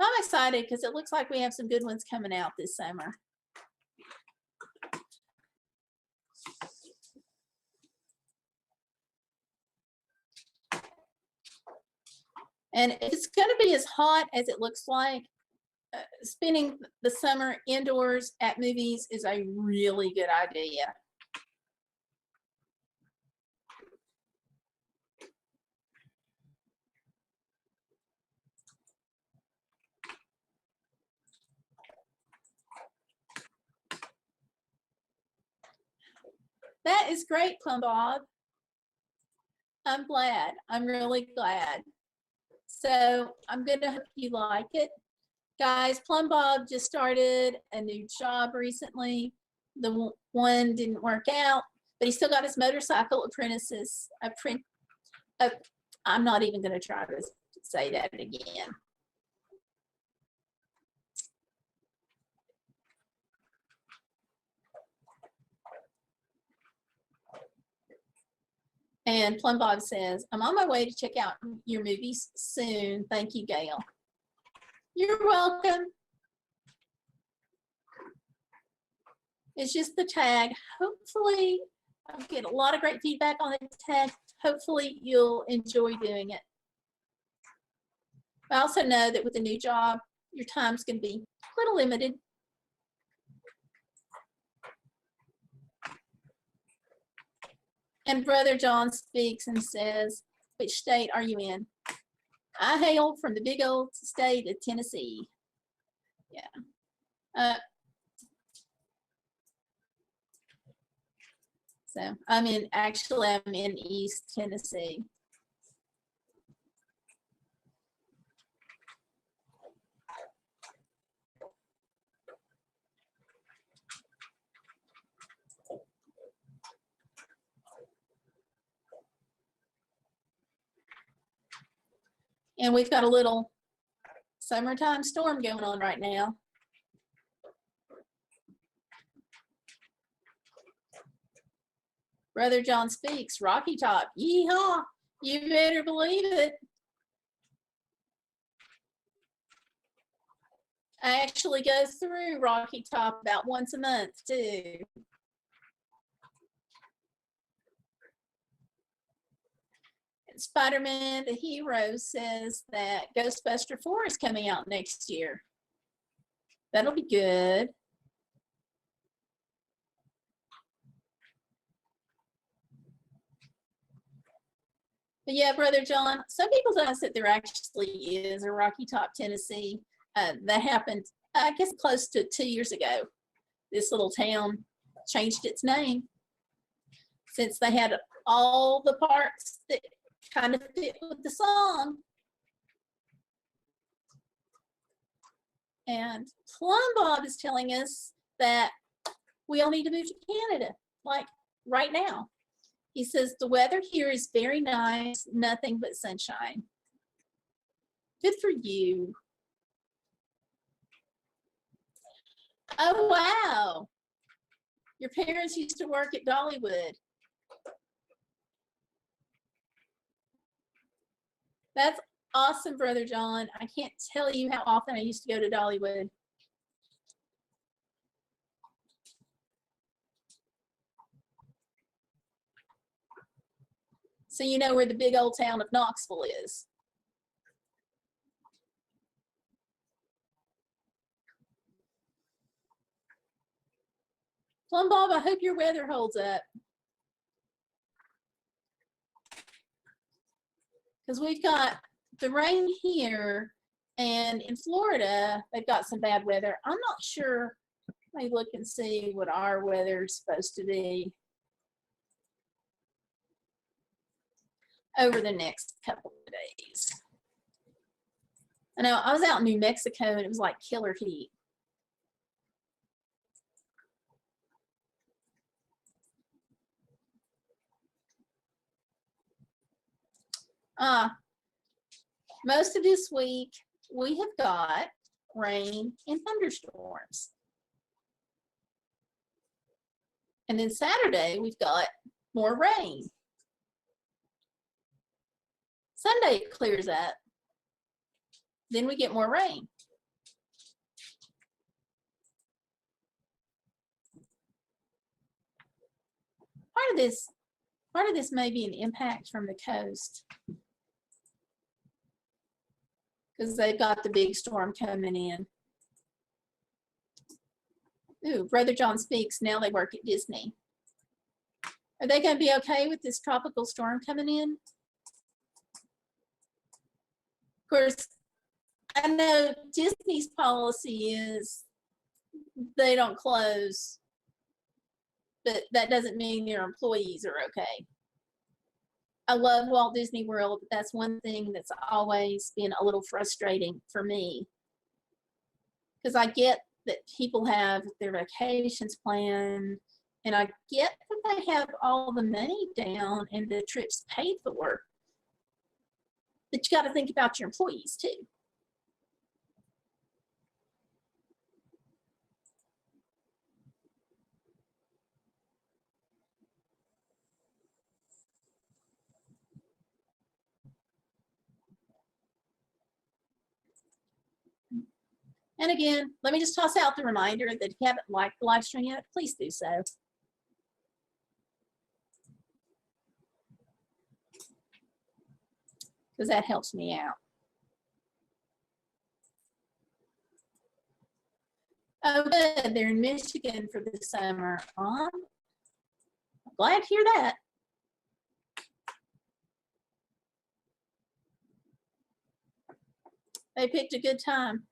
I'm excited because it looks like we have some good ones coming out this summer. And if it's going to be as hot as it looks like, spending the summer indoors at movies is a really good idea. That is great, Plum Bob. I'm glad. I'm really glad. So I'm going to hope you like it. Guys, Plum Bob just started a new job recently. The one didn't work out, but he still got his motorcycle apprentices. I'm not even going to try to say that again. And Plum Bob says, I'm on my way to check out your movies soon. Thank you, Gayle. You're welcome. It's just the tag. Hopefully, I'll get a lot of great feedback on the tag. Hopefully, you'll enjoy doing it. I also know that with a new job, your time's going to be a little limited. And Brother John speaks and says, which state are you in? I hail from the big old state of Tennessee. Yeah. So I'm in East Tennessee. And we've got a little summertime storm going on right now. Brother John speaks, Rocky Top, yeehaw, you better believe it. I actually go through Rocky Top about once a month too. And Spider-Man the Hero says that Ghostbuster 4 is coming out next year. That'll be good. But yeah, Brother John, some people don't know that there actually is a Rocky Top, Tennessee. That happened, I guess, close to 2 years ago. This little town changed its name since they had all the parts that kind of fit with the song. And Plum Bob is telling us that we all need to move to Canada, like right now. He says the weather here is very nice, nothing but sunshine. Good for you. Oh, wow. Your parents used to work at Dollywood. That's awesome, Brother John. I can't tell you how often I used to go to Dollywood. So you know where the big old town of Knoxville is. Plum Bob, I hope your weather holds up. Because we've got the rain here, and in Florida, they've got some bad weather. I'm not sure. Let me look and see what our weather's supposed to be over the next couple of days. I know I was out in New Mexico, and it was like killer heat. Most of this week, we have got rain and thunderstorms. And then Saturday, we've got more rain. Sunday, it clears up. Then we get more rain. Part of this may be an impact from the coast, because they've got the big storm coming in. Ooh, Brother John speaks, now they work at Disney. Are they going to be okay with this tropical storm coming in? Of course, I know Disney's policy is they don't close but that doesn't mean your employees are okay. I love Walt Disney World, but that's one thing that's always been a little frustrating for me. Because I get that people have their vacations planned, and I get that they have all the money down and the trips paid for. But you got to think about your employees too. And again, let me just toss out the reminder that if you haven't liked the live stream yet, please do so. Because that helps me out. Oh, good. They're in Michigan for the summer. I'm glad to hear that. They picked a good time.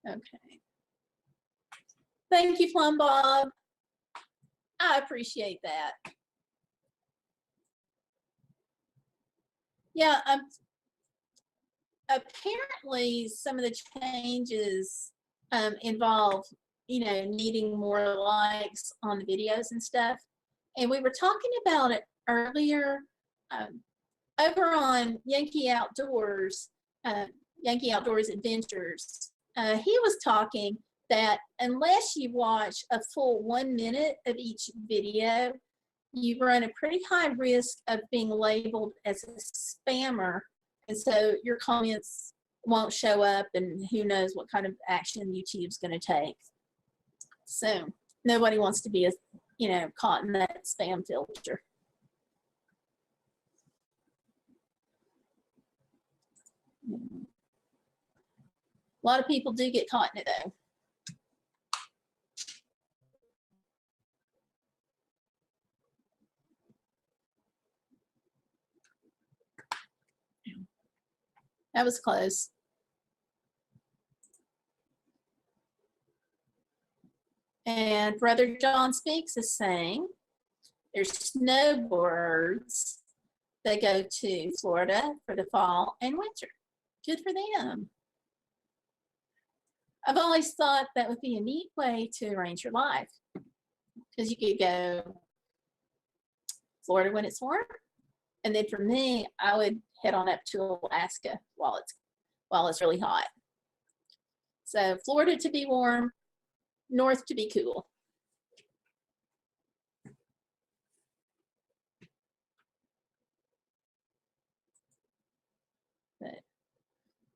Okay. Thank you, Plum Bob. I appreciate that. Yeah, apparently some of the changes involve, needing more likes on the videos and stuff. And we were talking about it earlier over on Yankee Outdoors Adventures. He was talking that unless you watch a full 1 minute of each video, you run a pretty high risk of being labeled as a spammer. And so your comments won't show up, and who knows what kind of action YouTube's going to take. So nobody wants to be, caught in that spam filter. A lot of people do get caught in it, though. That was close. And Brother John Speaks is saying there's snowbirds that go to Florida for the fall and winter. Good for them. I've always thought that would be a neat way to arrange your life, because you could go Florida when it's warm, and then for me, I would head on up to Alaska while it's really hot. So Florida to be warm, north to be cool.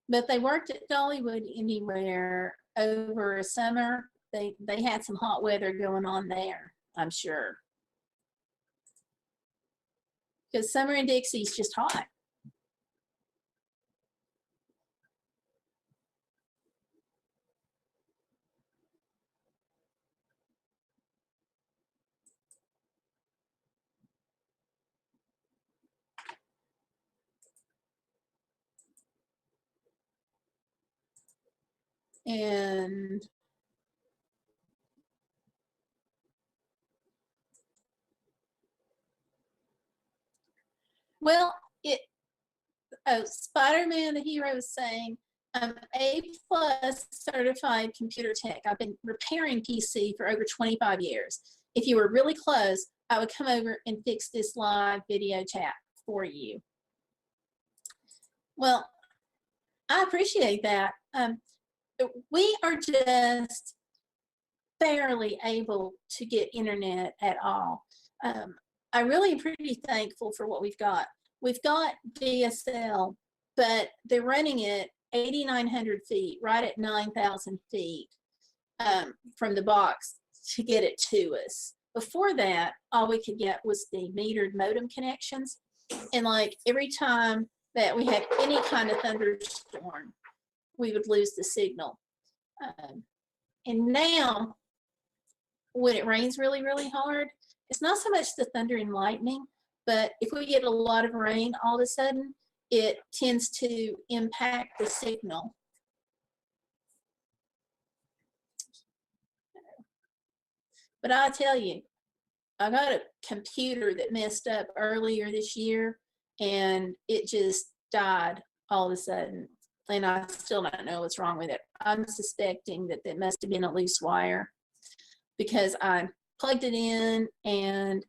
But they worked at Dollywood Anywhere over a summer. They had some hot weather going on there, I'm sure. Because summer in Dixie is just hot. And well, Spider-Man the Hero is saying, I'm A+ certified computer tech. I've been repairing PC for over 25 years. If you were really close, I would come over and fix this live video chat for you. Well, I appreciate that. We are just barely able to get internet at all. I really am pretty thankful for what we've got. We've got DSL, but they're running it 8,900 feet, right at 9,000 feet from the box to get it to us. Before that, all we could get was the metered modem connections. And like every time that we had any kind of thunderstorm, we would lose the signal. And now, when it rains really, really hard, it's not so much the thunder and lightning, but if we get a lot of rain all of a sudden, it tends to impact the signal. But I tell you, I got a computer that messed up earlier this year and it just died all of a sudden. And I still don't know what's wrong with it. I'm suspecting that it must have been a loose wire because I plugged it in and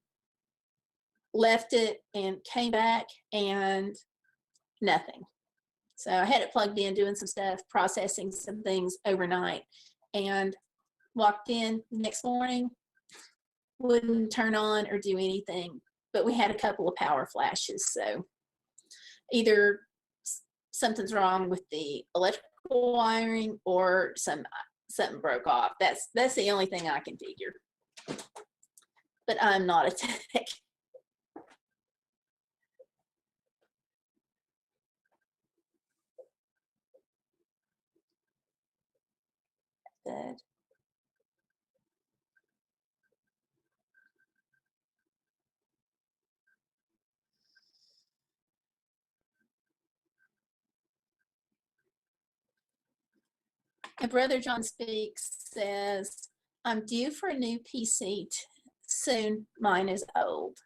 left it and came back and nothing. So I had it plugged in, doing some stuff, processing some things overnight, and walked in the next morning, wouldn't turn on or do anything. But we had a couple of power flashes, so either something's wrong with the electrical wiring or something broke off. That's the only thing I can figure. But I'm not a tech. Good. And Brother John Speaks says, I'm due for a new PC soon. Mine is old.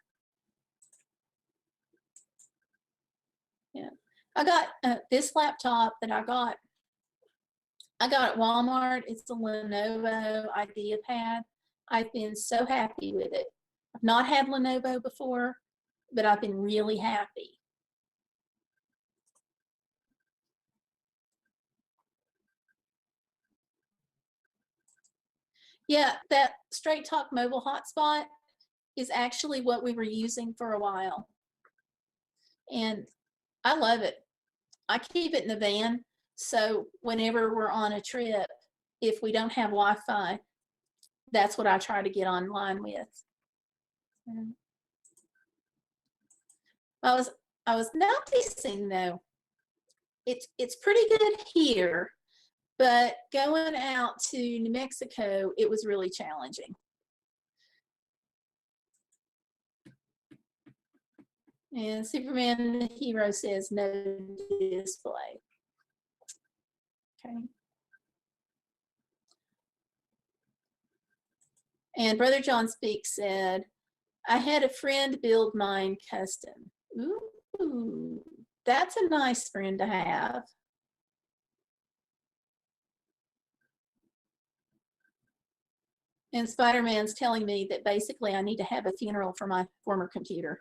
Yeah. I got this laptop that I got at Walmart. It's a Lenovo IdeaPad. I've been so happy with it. I've not had Lenovo before, but I've been really happy. Yeah, that Straight Talk mobile hotspot is actually what we were using for a while. And I love it. I keep it in the van, so whenever we're on a trip, if we don't have Wi-Fi, that's what I try to get online with. I was noticing though, it's pretty good here, but going out to New Mexico, it was really challenging. And Superman the Hero says no display. Okay. And Brother John Speaks said, I had a friend build mine custom. Ooh, that's a nice friend to have. And Spider-Man's telling me that basically I need to have a funeral for my former computer.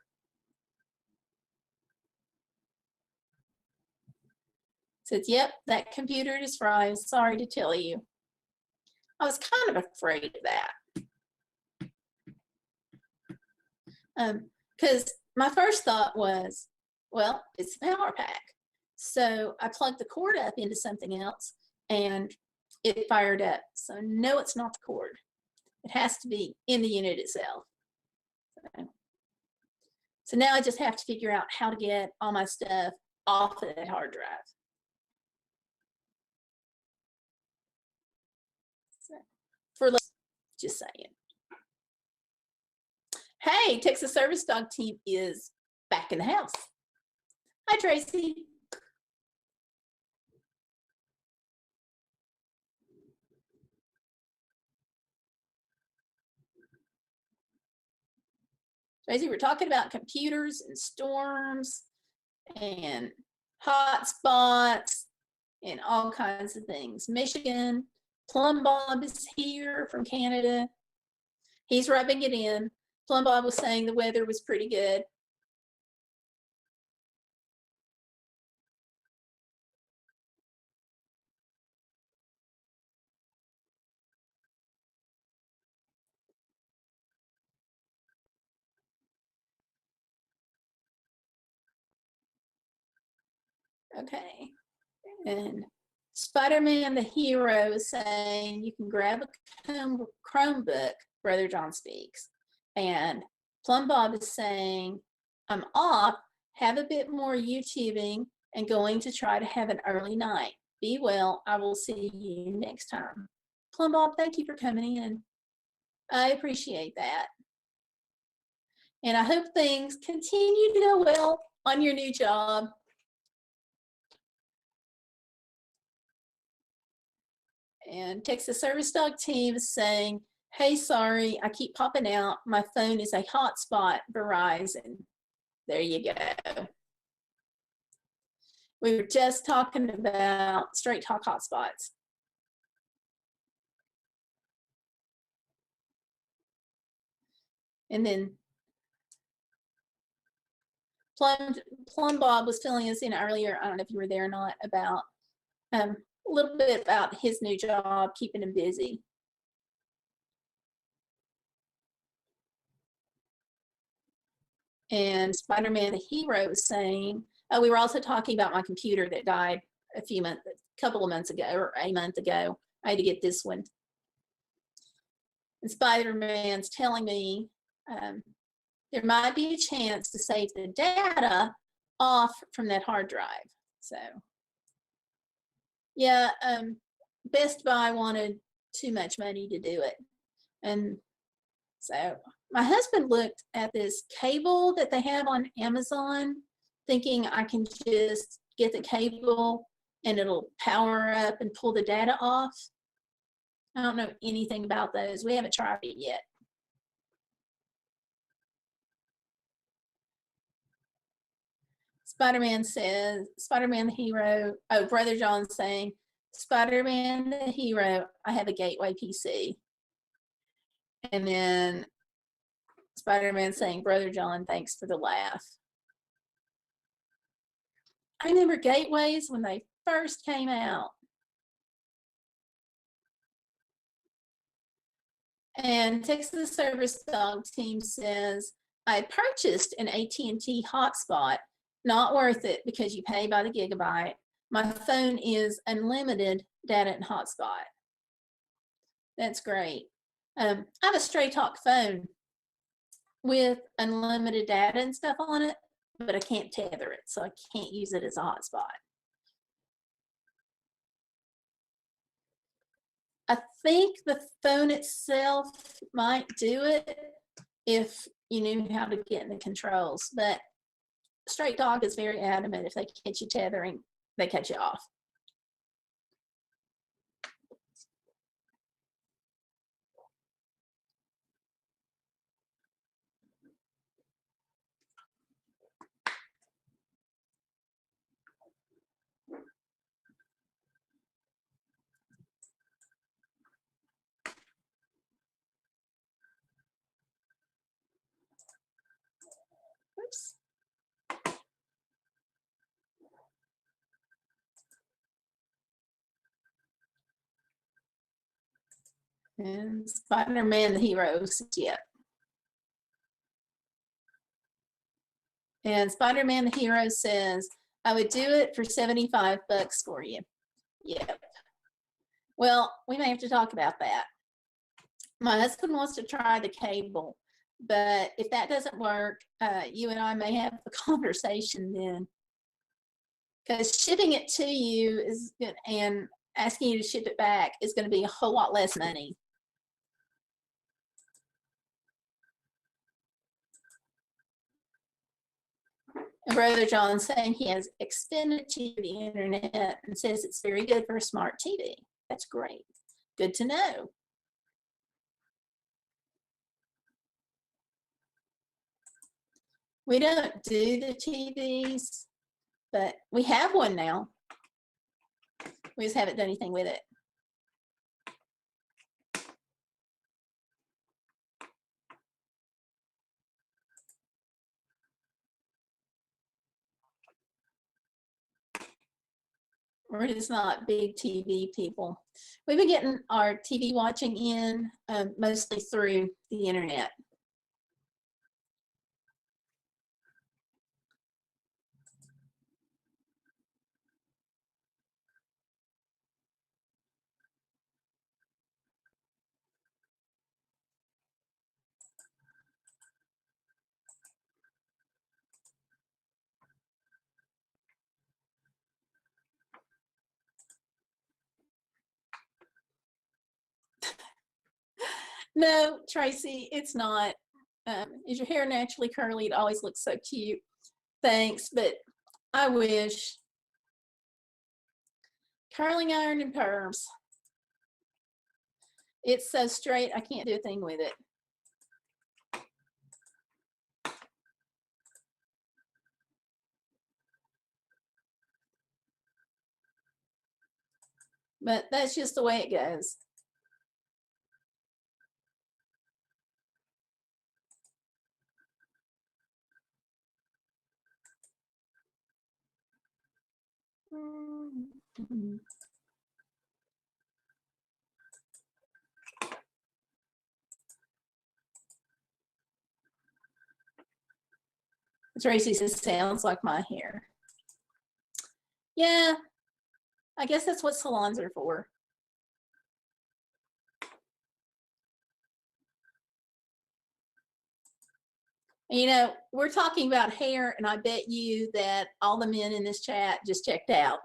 Says, yep, that computer is fried. Sorry to tell you. I was kind of afraid of that. Because my first thought was, well, it's a power pack. So I plugged the cord up into something else and it fired up. So no, it's not the cord. It has to be in the unit itself. So now I just have to figure out how to get all my stuff off of that hard drive. So, for just saying. Hey, Texas Service Dog Team is back in the house. Hi, Tracy. Tracy, we're talking about computers and storms and hot spots and all kinds of things. Michigan, Plum Bob is here from Canada. He's rubbing it in. Plum Bob was saying the weather was pretty good. Okay. And Spider-Man the Hero is saying you can grab a Chromebook, Brother John Speaks. And Plum Bob is saying, I'm off, have a bit more YouTubing, and going to try to have an early night. Be well. I will see you next time. Plum Bob, thank you for coming in. I appreciate that. And I hope things continue to go well on your new job. And Texas Service Dog Team is saying, hey, sorry, I keep popping out. My phone is a hotspot, Verizon. There you go. We were just talking about straight talk hotspots. And then Plum Bob was filling us in earlier. I don't know if you were there or not, about a little bit about his new job, keeping him busy. And Spider-Man the Hero was saying, we were also talking about my computer that died a couple of months ago, or a month ago. I had to get this one. And Spider-Man's telling me there might be a chance to save the data off from that hard drive. So, yeah, Best Buy wanted too much money to do it. And so my husband looked at this cable that they have on Amazon, thinking I can just get the cable and it'll power up and pull the data off. I don't know anything about those. We haven't tried it yet. Spider-Man says, Spider-Man the Hero, Brother John saying, Spider-Man the Hero, I have a Gateway PC. And then Spider-Man saying, Brother John, thanks for the laugh. I remember Gateways when they first came out. And Texas Service Dog Team says, I purchased an AT&T hotspot. Not worth it because you pay by the gigabyte. My phone is unlimited data and hotspot. That's great. I have a Straight Talk phone with unlimited data and stuff on it, but I can't tether it, so I can't use it as a hotspot. I think the phone itself might do it if you knew how to get in the controls, but Straight Dog is very adamant if they catch you tethering, they cut you off. Oops. And Spider-Man the Hero says, yeah. And Spider-Man the Hero says, I would do it for $75 for you. Yep. Well, we may have to talk about that. My husband wants to try the cable, but if that doesn't work, you and I may have a conversation then. Because shipping it to you is good, and asking you to ship it back is going to be a whole lot less money. And Brother John saying he has extended to the internet and says it's very good for a smart TV. That's great. Good to know. We don't do the TVs, but we have one now. We just haven't done anything with it. We're just not big TV people. We've been getting our TV watching in mostly through the internet. No, Tracy, it's not. Is your hair naturally curly? It always looks so cute. Thanks, but I wish. Curling iron and perms. It's so straight, I can't do a thing with it. But that's just the way it goes. Tracy says, sounds like my hair. Yeah, I guess that's what salons are for. You know, we're talking about hair, and I bet you that all the men in this chat just checked out.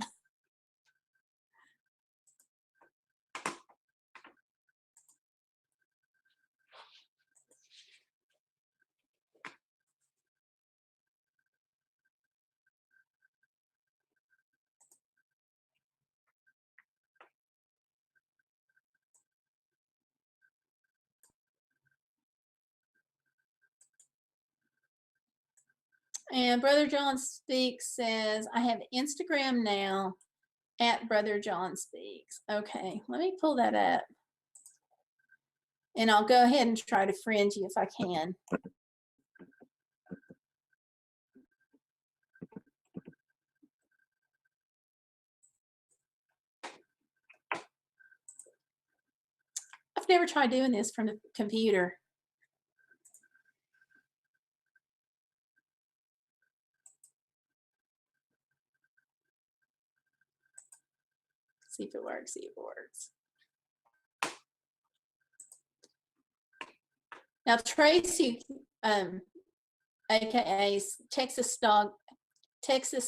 And Brother John Speaks says, I have Instagram now at Brother John Speaks. Okay, let me pull that up. And I'll go ahead and try to friend you if I can. I've never tried doing this from the computer. See if it works, see if it works. Now, Tracy, aka Texas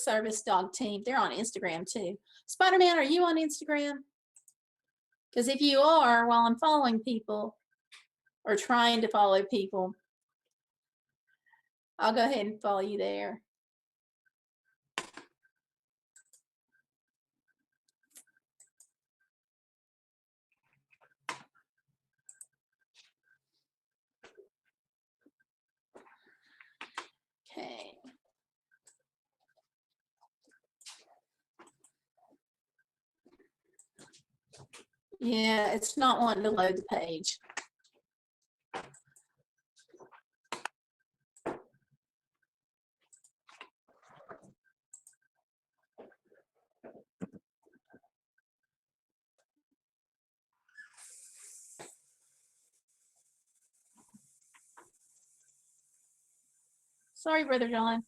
Service Dog Team, they're on Instagram too. Spider-Man, are you on Instagram? Because if you are, while I'm following people or trying to follow people, I'll go ahead and follow you there. Okay. Yeah, it's not wanting to load the page. Sorry, Brother John.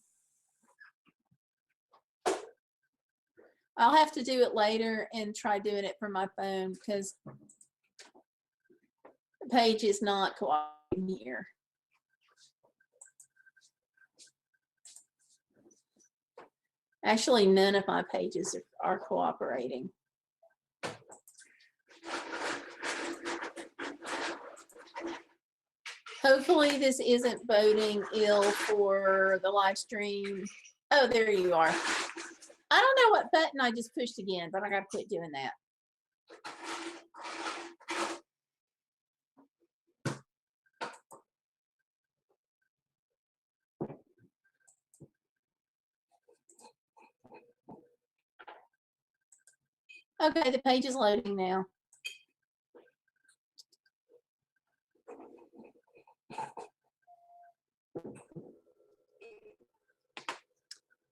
I'll have to do it later and try doing it from my phone because the page is not cooperating here. Actually, none of my pages are cooperating. Hopefully this isn't boding ill for the live stream. Oh, there you are. I don't know what button I just pushed again, but I got to quit doing that. Okay, the page is loading now.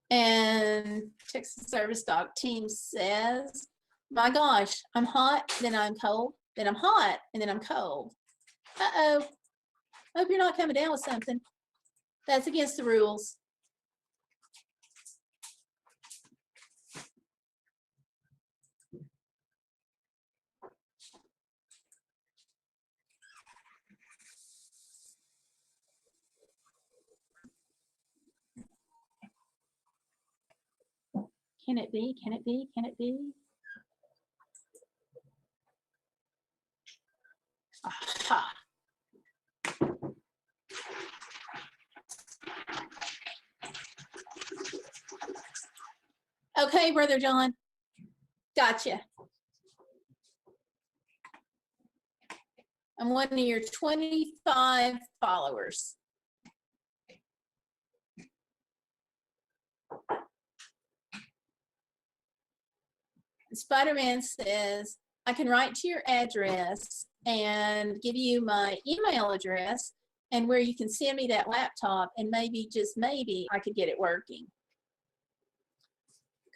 And Texas Service Dog Team says, my gosh, I'm hot, then I'm cold, then I'm hot, and then I'm cold. Uh-oh. Hope you're not coming down with something. That's against the rules. Can it be? Can it be? Can it be? Aha. Okay, Brother John. Gotcha. I'm one of your 25 followers. Spider-Man says, I can write to your address and give you my email address and where you can send me that laptop, and maybe, just maybe, I could get it working.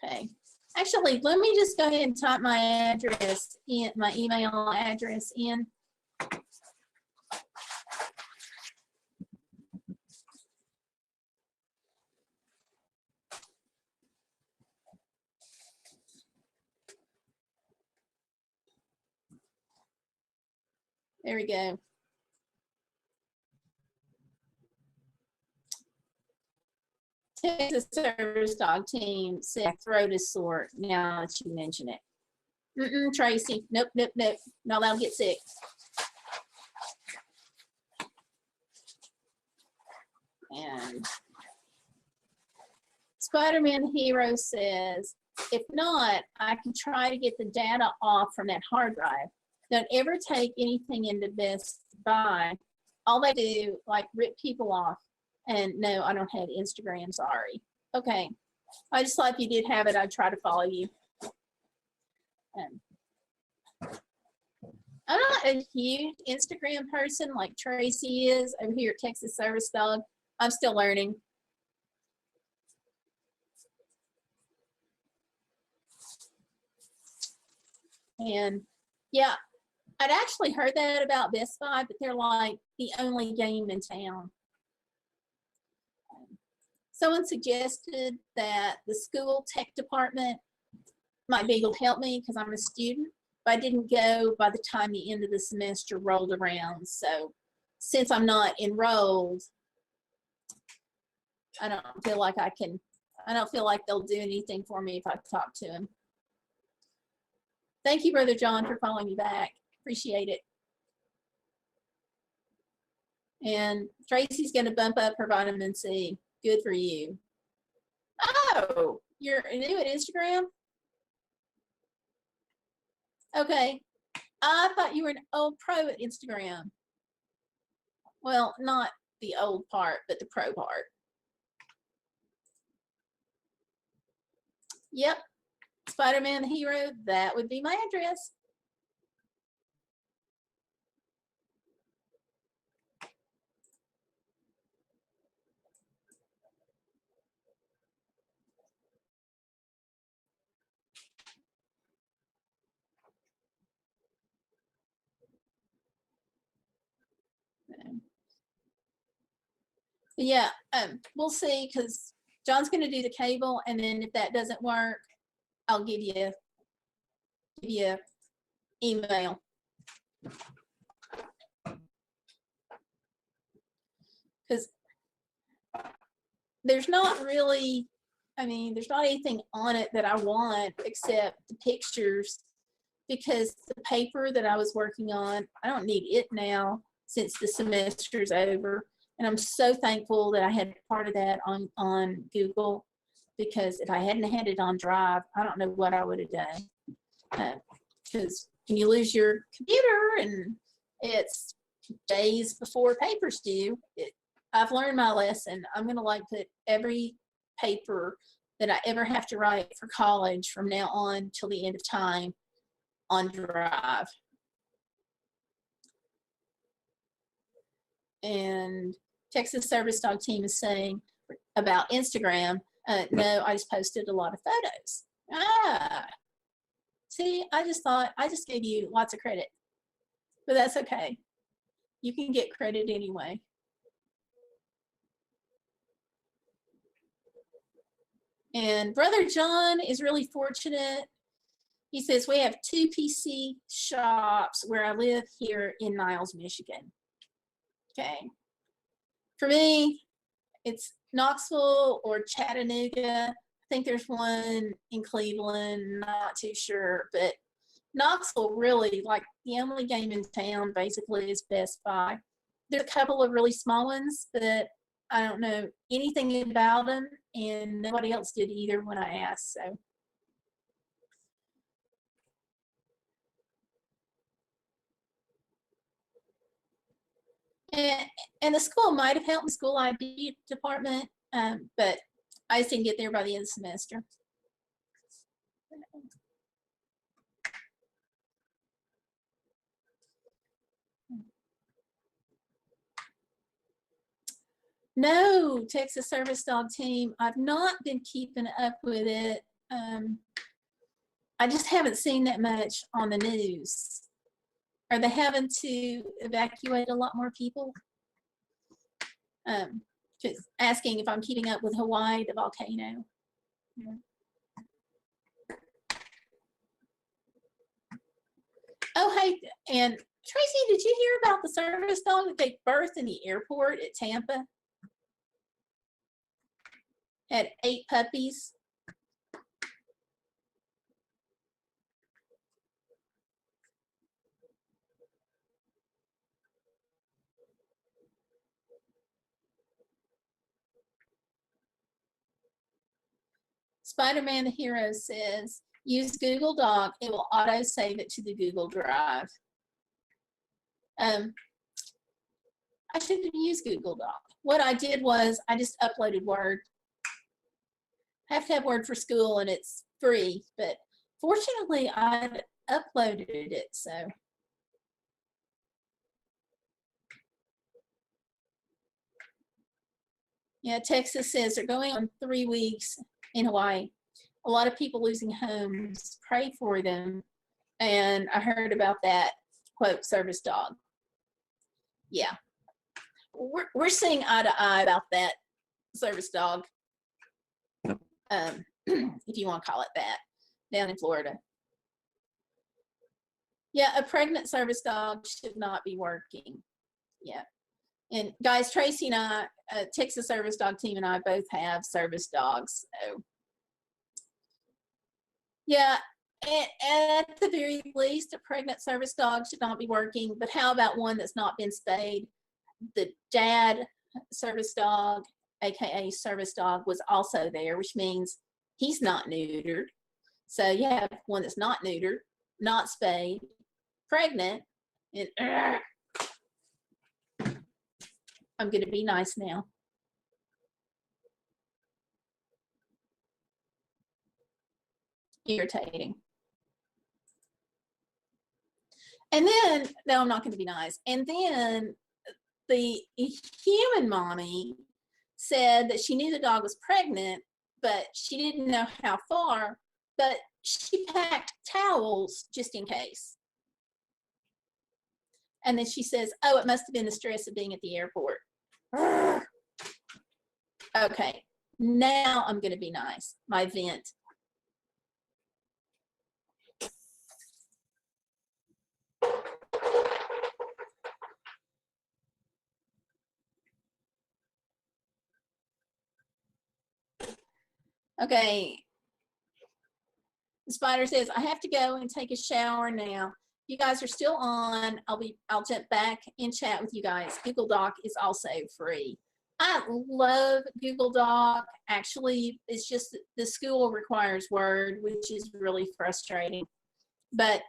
Okay. Actually, let me just go ahead and type my address in, my email address in. There we go. Texas Service Dog Team said throat is sore now that you mention it. Tracy. Nope, nope, nope. Not allowed to get sick. And Spider-Man Hero says, if not, I can try to get the data off from that hard drive. Don't ever take anything into Best Buy. All they do, like, rip people off. And no, I don't have Instagram, sorry. Okay. I just thought if you did have it, I'd try to follow you. I'm not a huge Instagram person like Tracy is over here at Texas Service Dog. I'm still learning. And yeah, I'd actually heard that about Best Buy, but they're like the only game in town. Someone suggested that the school tech department might be able to help me because I'm a student, but I didn't go by the time the end of the semester rolled around. So since I'm not enrolled, I don't feel like they'll do anything for me if I talk to them. Thank you, Brother John, for following me back. Appreciate it. And Tracy's going to bump up her vitamin C. Good for you. Oh, you're new at Instagram? Okay. I thought you were an old pro at Instagram. Well, not the old part, but the pro part. Yep. Spider-Man the Hero, that would be my address. Yeah, we'll see, because John's going to do the cable, and then if that doesn't work, I'll give you email. Because there's not really, there's not anything on it that I want except the pictures, because the paper that I was working on, I don't need it now since the semester's over. And I'm so thankful that I had part of that on Google, because if I hadn't had it on Drive, I don't know what I would have done. Because when you lose your computer and it's days before paper's due, I've learned my lesson. I'm going to put every paper that I ever have to write for college from now on till the end of time on Drive. And Texas Service Dog Team is saying about Instagram, no, I just posted a lot of photos. See, I just gave you lots of credit, but that's okay. You can get credit anyway. And Brother John is really fortunate. He says, we have 2 PC shops where I live here in Niles, Michigan. Okay. For me, it's Knoxville or Chattanooga. I think there's one in Cleveland, not too sure. But Knoxville, really, the only game in town basically is Best Buy. There's a couple of really small ones, but I don't know anything about them, and nobody else did either when I asked. So And the school might have helped the school ID department, but I just didn't get there by the end of the semester. No, Texas Service Dog Team. I've not been keeping up with it. I just haven't seen that much on the news. Are they having to evacuate a lot more people? Just asking if I'm keeping up with Hawaii, the volcano. Yeah. Oh, hey, and Tracy, did you hear about the service dog that they birthed in the airport at Tampa? Had 8 puppies. Spider-Man the Hero says, use Google Doc. It will auto-save it to the Google Drive. I should have used Google Doc. What I did was I just uploaded Word. I have to have Word for school, and it's free, but fortunately, I uploaded it, so. Yeah, Texas says they're going on 3 weeks in Hawaii. A lot of people losing homes. Pray for them. And I heard about that, quote, service dog. Yeah. We're seeing eye to eye about that service dog, if you want to call it that, down in Florida. Yeah, a pregnant service dog should not be working. Yeah. And guys, Tracy and I, Texas Service Dog Team and I both have service dogs. So yeah, and at the very least, a pregnant service dog should not be working. But how about one that's not been spayed? The dad service dog, aka service dog, was also there, which means he's not neutered. So you have one that's not neutered, not spayed, pregnant, and I'm going to be nice now. Irritating. And then, no, I'm not going to be nice. And then the human mommy said that she knew the dog was pregnant, but she didn't know how far, but she packed towels just in case. And then she says, oh, it must have been the stress of being at the airport. Okay, now I'm going to be nice. My vent. Okay. The spider says, I have to go and take a shower now. You guys are still on. I'll jump back and chat with you guys. Google Doc is also free. I love Google Doc. Actually, it's just the school requires Word, which is really frustrating. But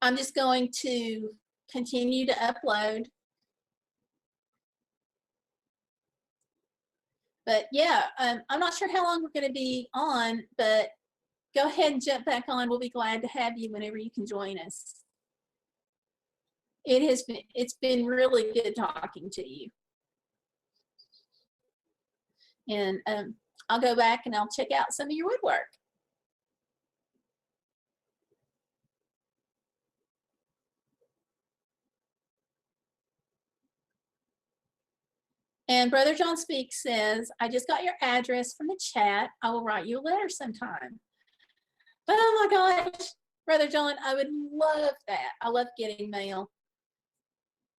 I'm just going to continue to upload. But yeah, I'm not sure how long we're going to be on, but go ahead and jump back on. We'll be glad to have you whenever you can join us. It's been really good talking to you. And I'll go back and I'll check out some of your woodwork. And Brother John Speaks says, I just got your address from the chat. I will write you a letter sometime. But oh my gosh, Brother John, I would love that. I love getting mail.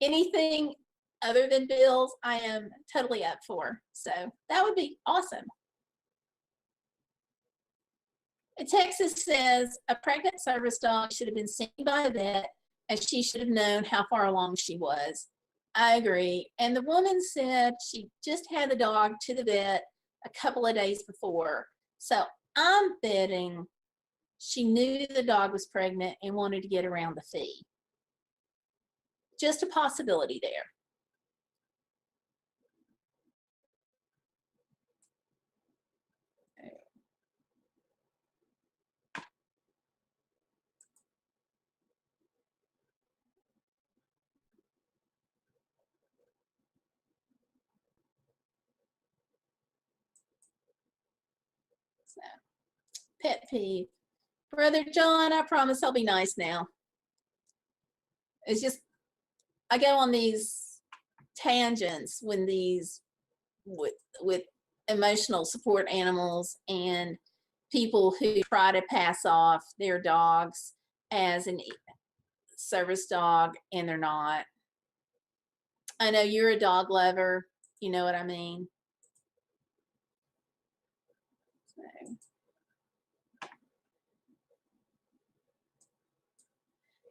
Anything other than bills, I am totally up for. So that would be awesome. And Texas says, a pregnant service dog should have been seen by a vet, and she should have known how far along she was. I agree. And the woman said she just had the dog to the vet a couple of days before. So I'm betting she knew the dog was pregnant and wanted to get around the fee. just a possibility there. So, pet peeve. Brother John, I promise I'll be nice now. It's just, I go on these tangents when these, with emotional support animals and people who try to pass off their dogs as a service dog and they're not. I know you're a dog lover. You know what I mean? So.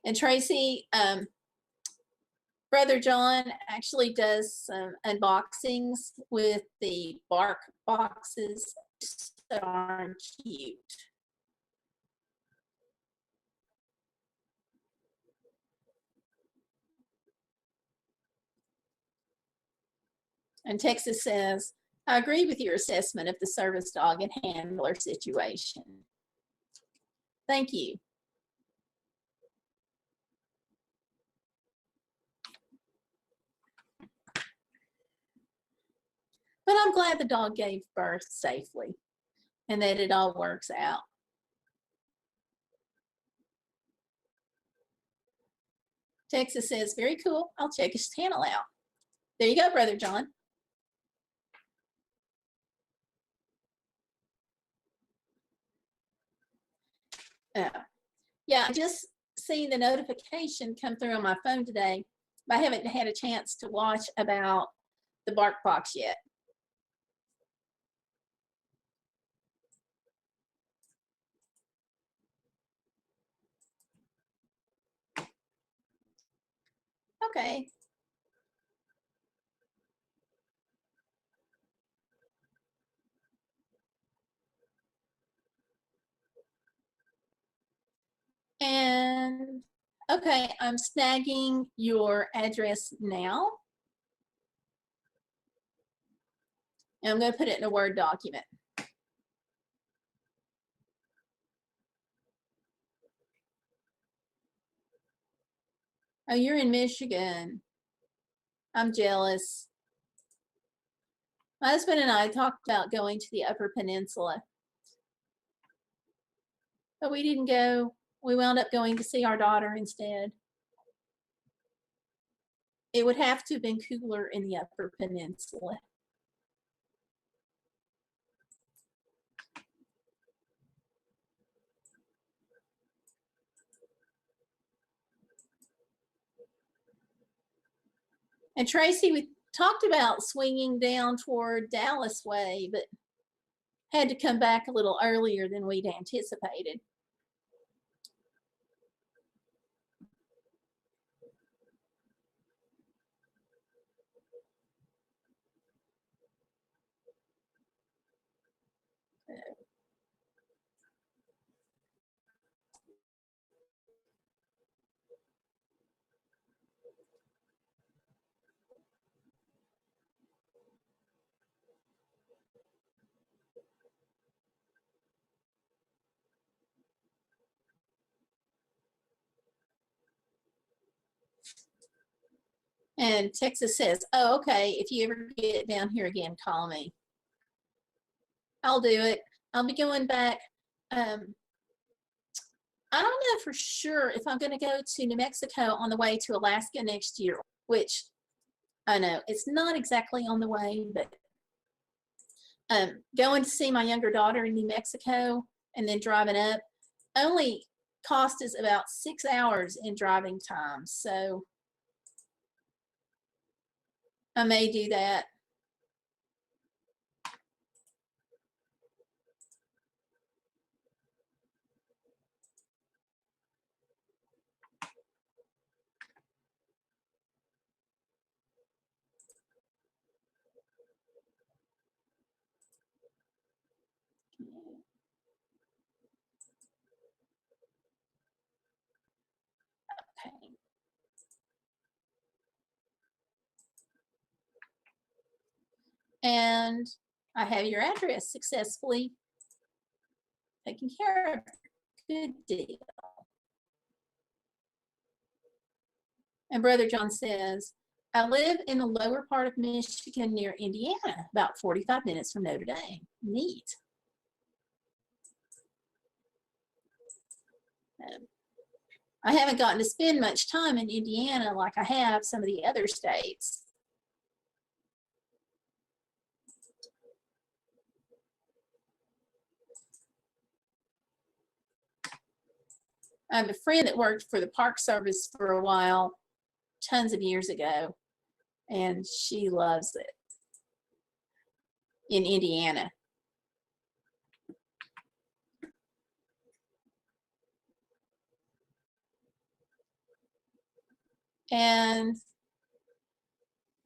And Tracy, Brother John actually does some unboxings with the bark boxes that are cute. And Texas says, I agree with your assessment of the service dog and handler situation. Thank you. But I'm glad the dog gave birth safely and that it all works out. Texas says, very cool. I'll check his channel out. There you go, Brother John. Yeah, I just seen the notification come through on my phone today, but I haven't had a chance to watch about the bark box yet. Okay. And okay, I'm snagging your address now. And I'm going to put it in a Word document. Oh, you're in Michigan. I'm jealous. My husband and I talked about going to the Upper Peninsula, but we didn't go. We wound up going to see our daughter instead. It would have to have been cooler in the Upper Peninsula. And Tracy, we talked about swinging down toward Dallas way, but had to come back a little earlier than we'd anticipated. And Texas says, oh, okay, if you ever get down here again, call me. I'll do it. I'll be going back. I don't know for sure if I'm going to go to New Mexico on the way to Alaska next year, which I know it's not exactly on the way, but going to see my younger daughter in New Mexico and then driving up only cost us about 6 hours in driving time. So I may do that. Okay. And I have your address successfully taken care of. Good deal. And Brother John says, I live in the lower part of Michigan near Indiana, about 45 minutes from Notre Dame. Neat. I haven't gotten to spend much time in Indiana like I have some of the other states. I have a friend that worked for the Park Service for a while, tons of years ago, and she loves it in Indiana. And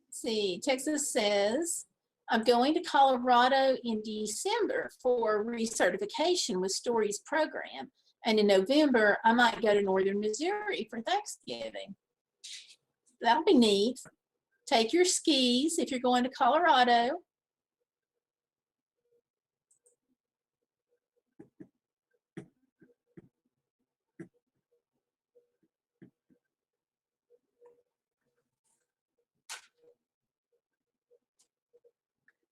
see, Texas says, I'm going to Colorado in December for recertification with Story's program. And in November, I might go to Northern Missouri for Thanksgiving. That'll be neat. Take your skis if you're going to Colorado.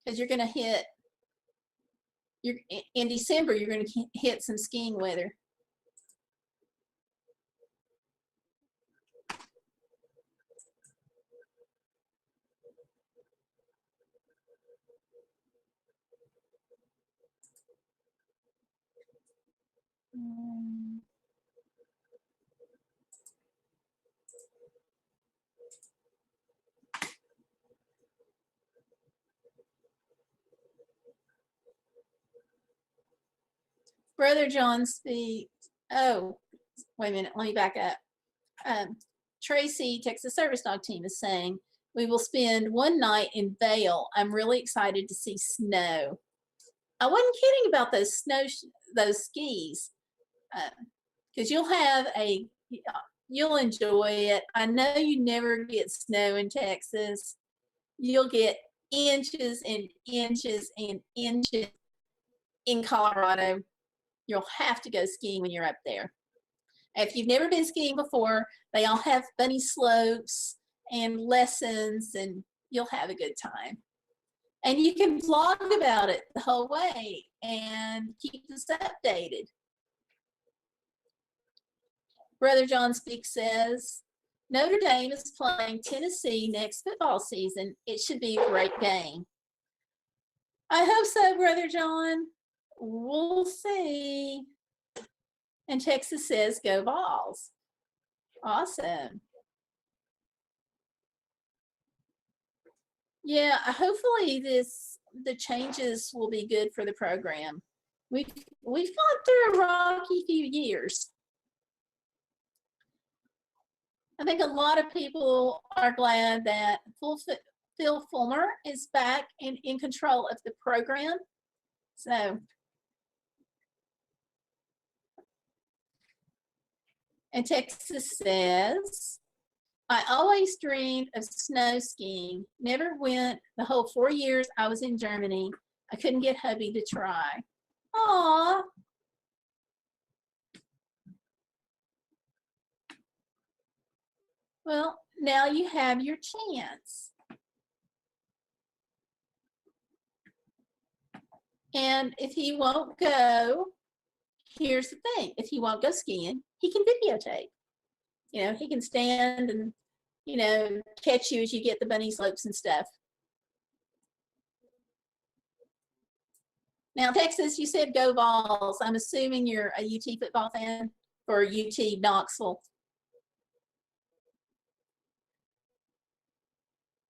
Because you're going to hit, in December, you're going to hit some skiing weather. Brother John speaks. Oh, wait a minute. Let me back up. Tracy, Texas Service Dog Team, is saying, we will spend one night in Vail. I'm really excited to see snow. I wasn't kidding about those skis, because you'll enjoy it. I know you never get snow in Texas. You'll get inches and inches and inches in Colorado. You'll have to go skiing when you're up there. If you've never been skiing before, they all have bunny slopes and lessons, and you'll have a good time. And you can vlog about it the whole way and keep us updated. Brother John Speaks says, Notre Dame is playing Tennessee next football season. It should be a great game. I hope so, Brother John. We'll see. And Texas says, go Vols. Awesome. Yeah, hopefully the changes will be good for the program. We've gone through a rocky few years. I think a lot of people are glad that Phil Fulmer is back and in control of the program. So, and Texas says, I always dreamed of snow skiing. Never went the whole 4 years I was in Germany. I couldn't get hubby to try. Aw. Well, now you have your chance. And if he won't go, here's the thing. If he won't go skiing, he can videotape. You know, he can stand and, you know, catch you as you get the bunny slopes and stuff. Now, Texas, you said go Vols. I'm assuming you're a UT football fan or UT Knoxville.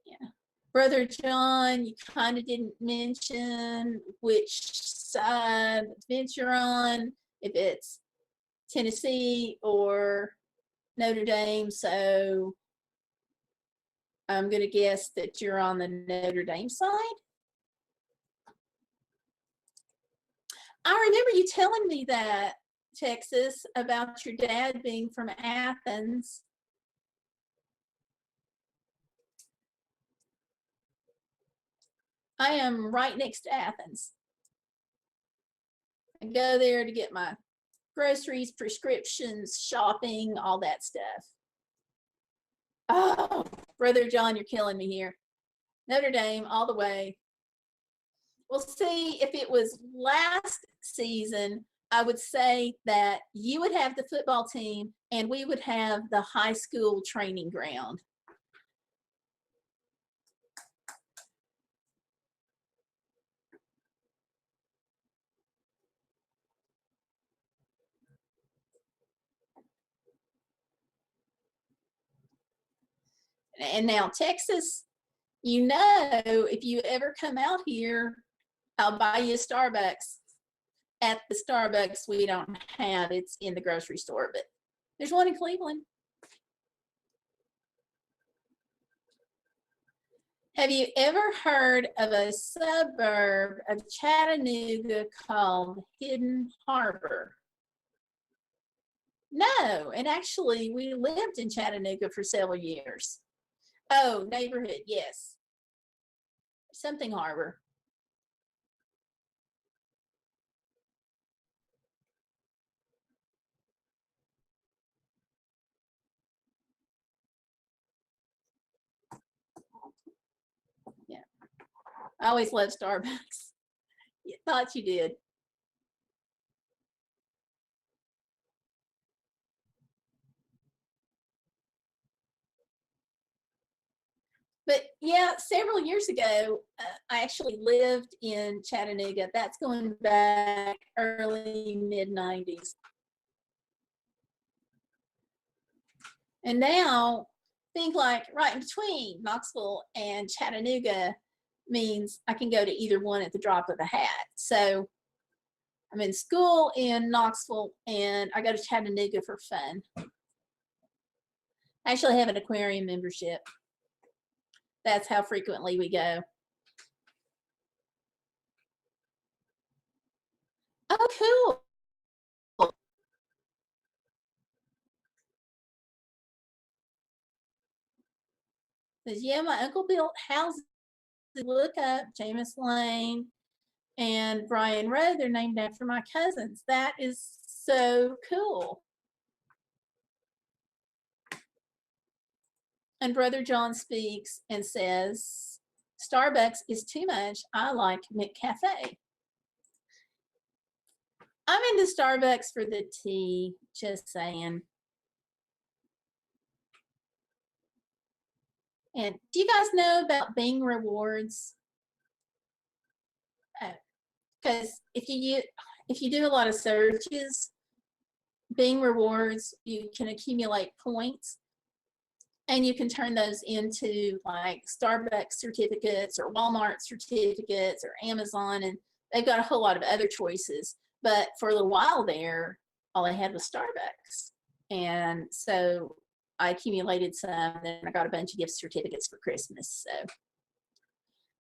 Yeah. Brother John, you kind of didn't mention which side of the fence you're on, if it's Tennessee or Notre Dame, so I'm going to guess that you're on the Notre Dame side. I remember you telling me that, Texas, about your dad being from Athens. I am right next to Athens. I go there to get my groceries, prescriptions, shopping, all that stuff. Oh, Brother John, you're killing me here. Notre Dame all the way. We'll see. If it was last season, I would say that you would have the football team and we would have the high school training ground. And now Texas, you know, if you ever come out here, I'll buy you a Starbucks. At the Starbucks, we don't have, it's in the grocery store, but there's one in Cleveland. Have you ever heard of a suburb of Chattanooga called Hidden Harbor? No, and actually we lived in Chattanooga for several years. Oh, neighborhood, yes. Something harbor. Yeah. I always loved Starbucks. You thought you did. But yeah, several years ago, I actually lived in Chattanooga. That's going back early mid 90s. And now, think like right in between Knoxville and Chattanooga means I can go to either one at the drop of a hat. So I'm in school in Knoxville and I go to Chattanooga for fun. I actually have an aquarium membership. That's how frequently we go. Oh, cool. Says, yeah, my uncle built houses. Look up James Lane and Brian Road. They're named after my cousins. That is so cool. And Brother John speaks and says, Starbucks is too much. I like McCafe. I'm into Starbucks for the tea, just saying. And do you guys know about Bing Rewards? Because if you do a lot of searches, Bing Rewards, you can accumulate points and you can turn those into like Starbucks certificates or Walmart certificates or Amazon, and they've got a whole lot of other choices. But for a little while there, all I had was Starbucks. And so I accumulated some, and I got a bunch of gift certificates for Christmas. So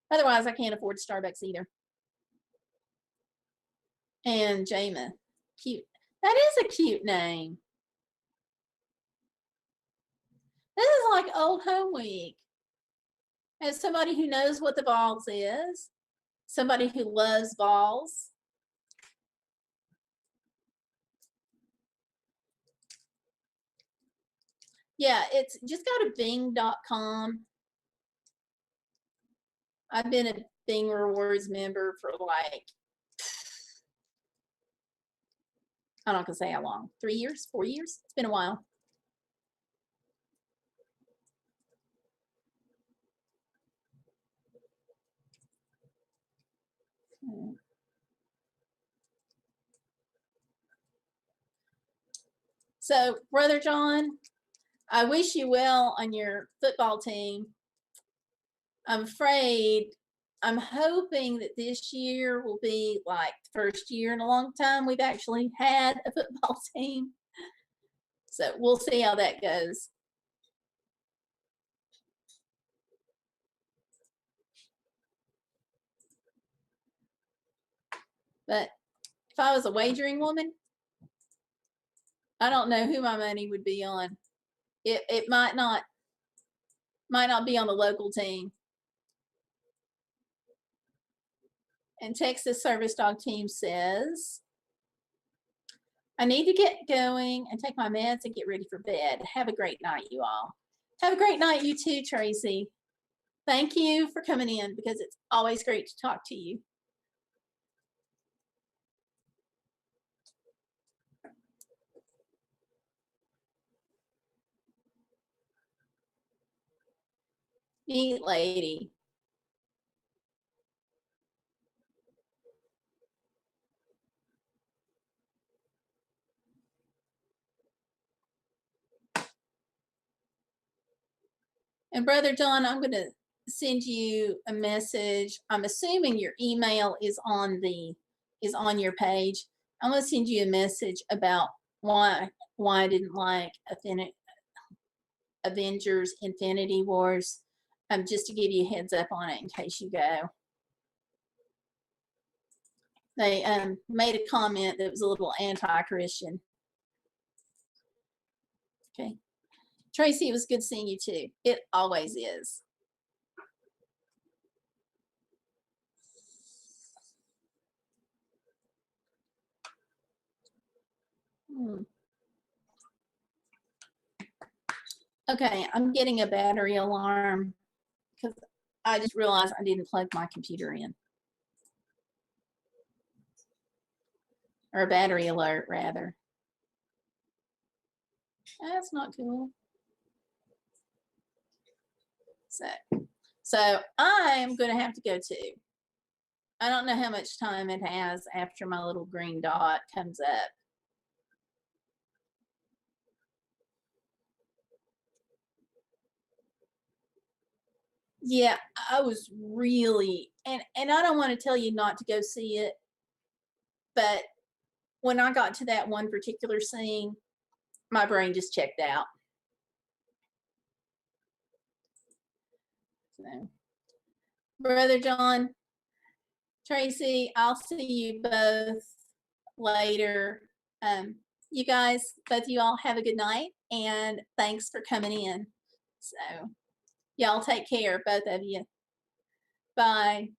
otherwise, I can't afford Starbucks either. And Jama, cute. That is a cute name. This is like Old Home Week. As somebody who knows what the balls is, somebody who loves balls. Yeah, it's just go to bing.com. I've been a Bing Rewards member for like, I'm not gonna say how long, 3 years, 4 years? It's been a while. So, Brother John, I wish you well on your football team. I'm afraid, I'm hoping that this year will be like the first year in a long time we've actually had a football team. So we'll see how that goes. But if I was a wagering woman, I don't know who my money would be on. It might not be on the local team. And Texas Service Dog Team says, I need to get going and take my meds and get ready for bed. Have a great night, you all. Have a great night, you too, Tracy. Thank you for coming in because it's always great to talk to you. Neat lady. And Brother John, I'm going to send you a message. I'm assuming your email is on your page. I'm going to send you a message about why I didn't like Avengers Infinity Wars. Just to give you a heads up on it in case you go. They made a comment that was a little anti-Christian. Okay. Tracy, it was good seeing you too. It always is. Okay, I'm getting a battery alarm because I just realized I didn't plug my computer in. Or a battery alert, rather. That's not cool. So I'm going to have to go too. I don't know how much time it has after my little green dot comes up. Yeah, I was really, and I don't want to tell you not to go see it, but when I got to that one particular scene, my brain just checked out. So, Brother John, Tracy, I'll see you both later. You guys, both of you all have a good night, and thanks for coming in. So, y'all take care, both of you. Bye.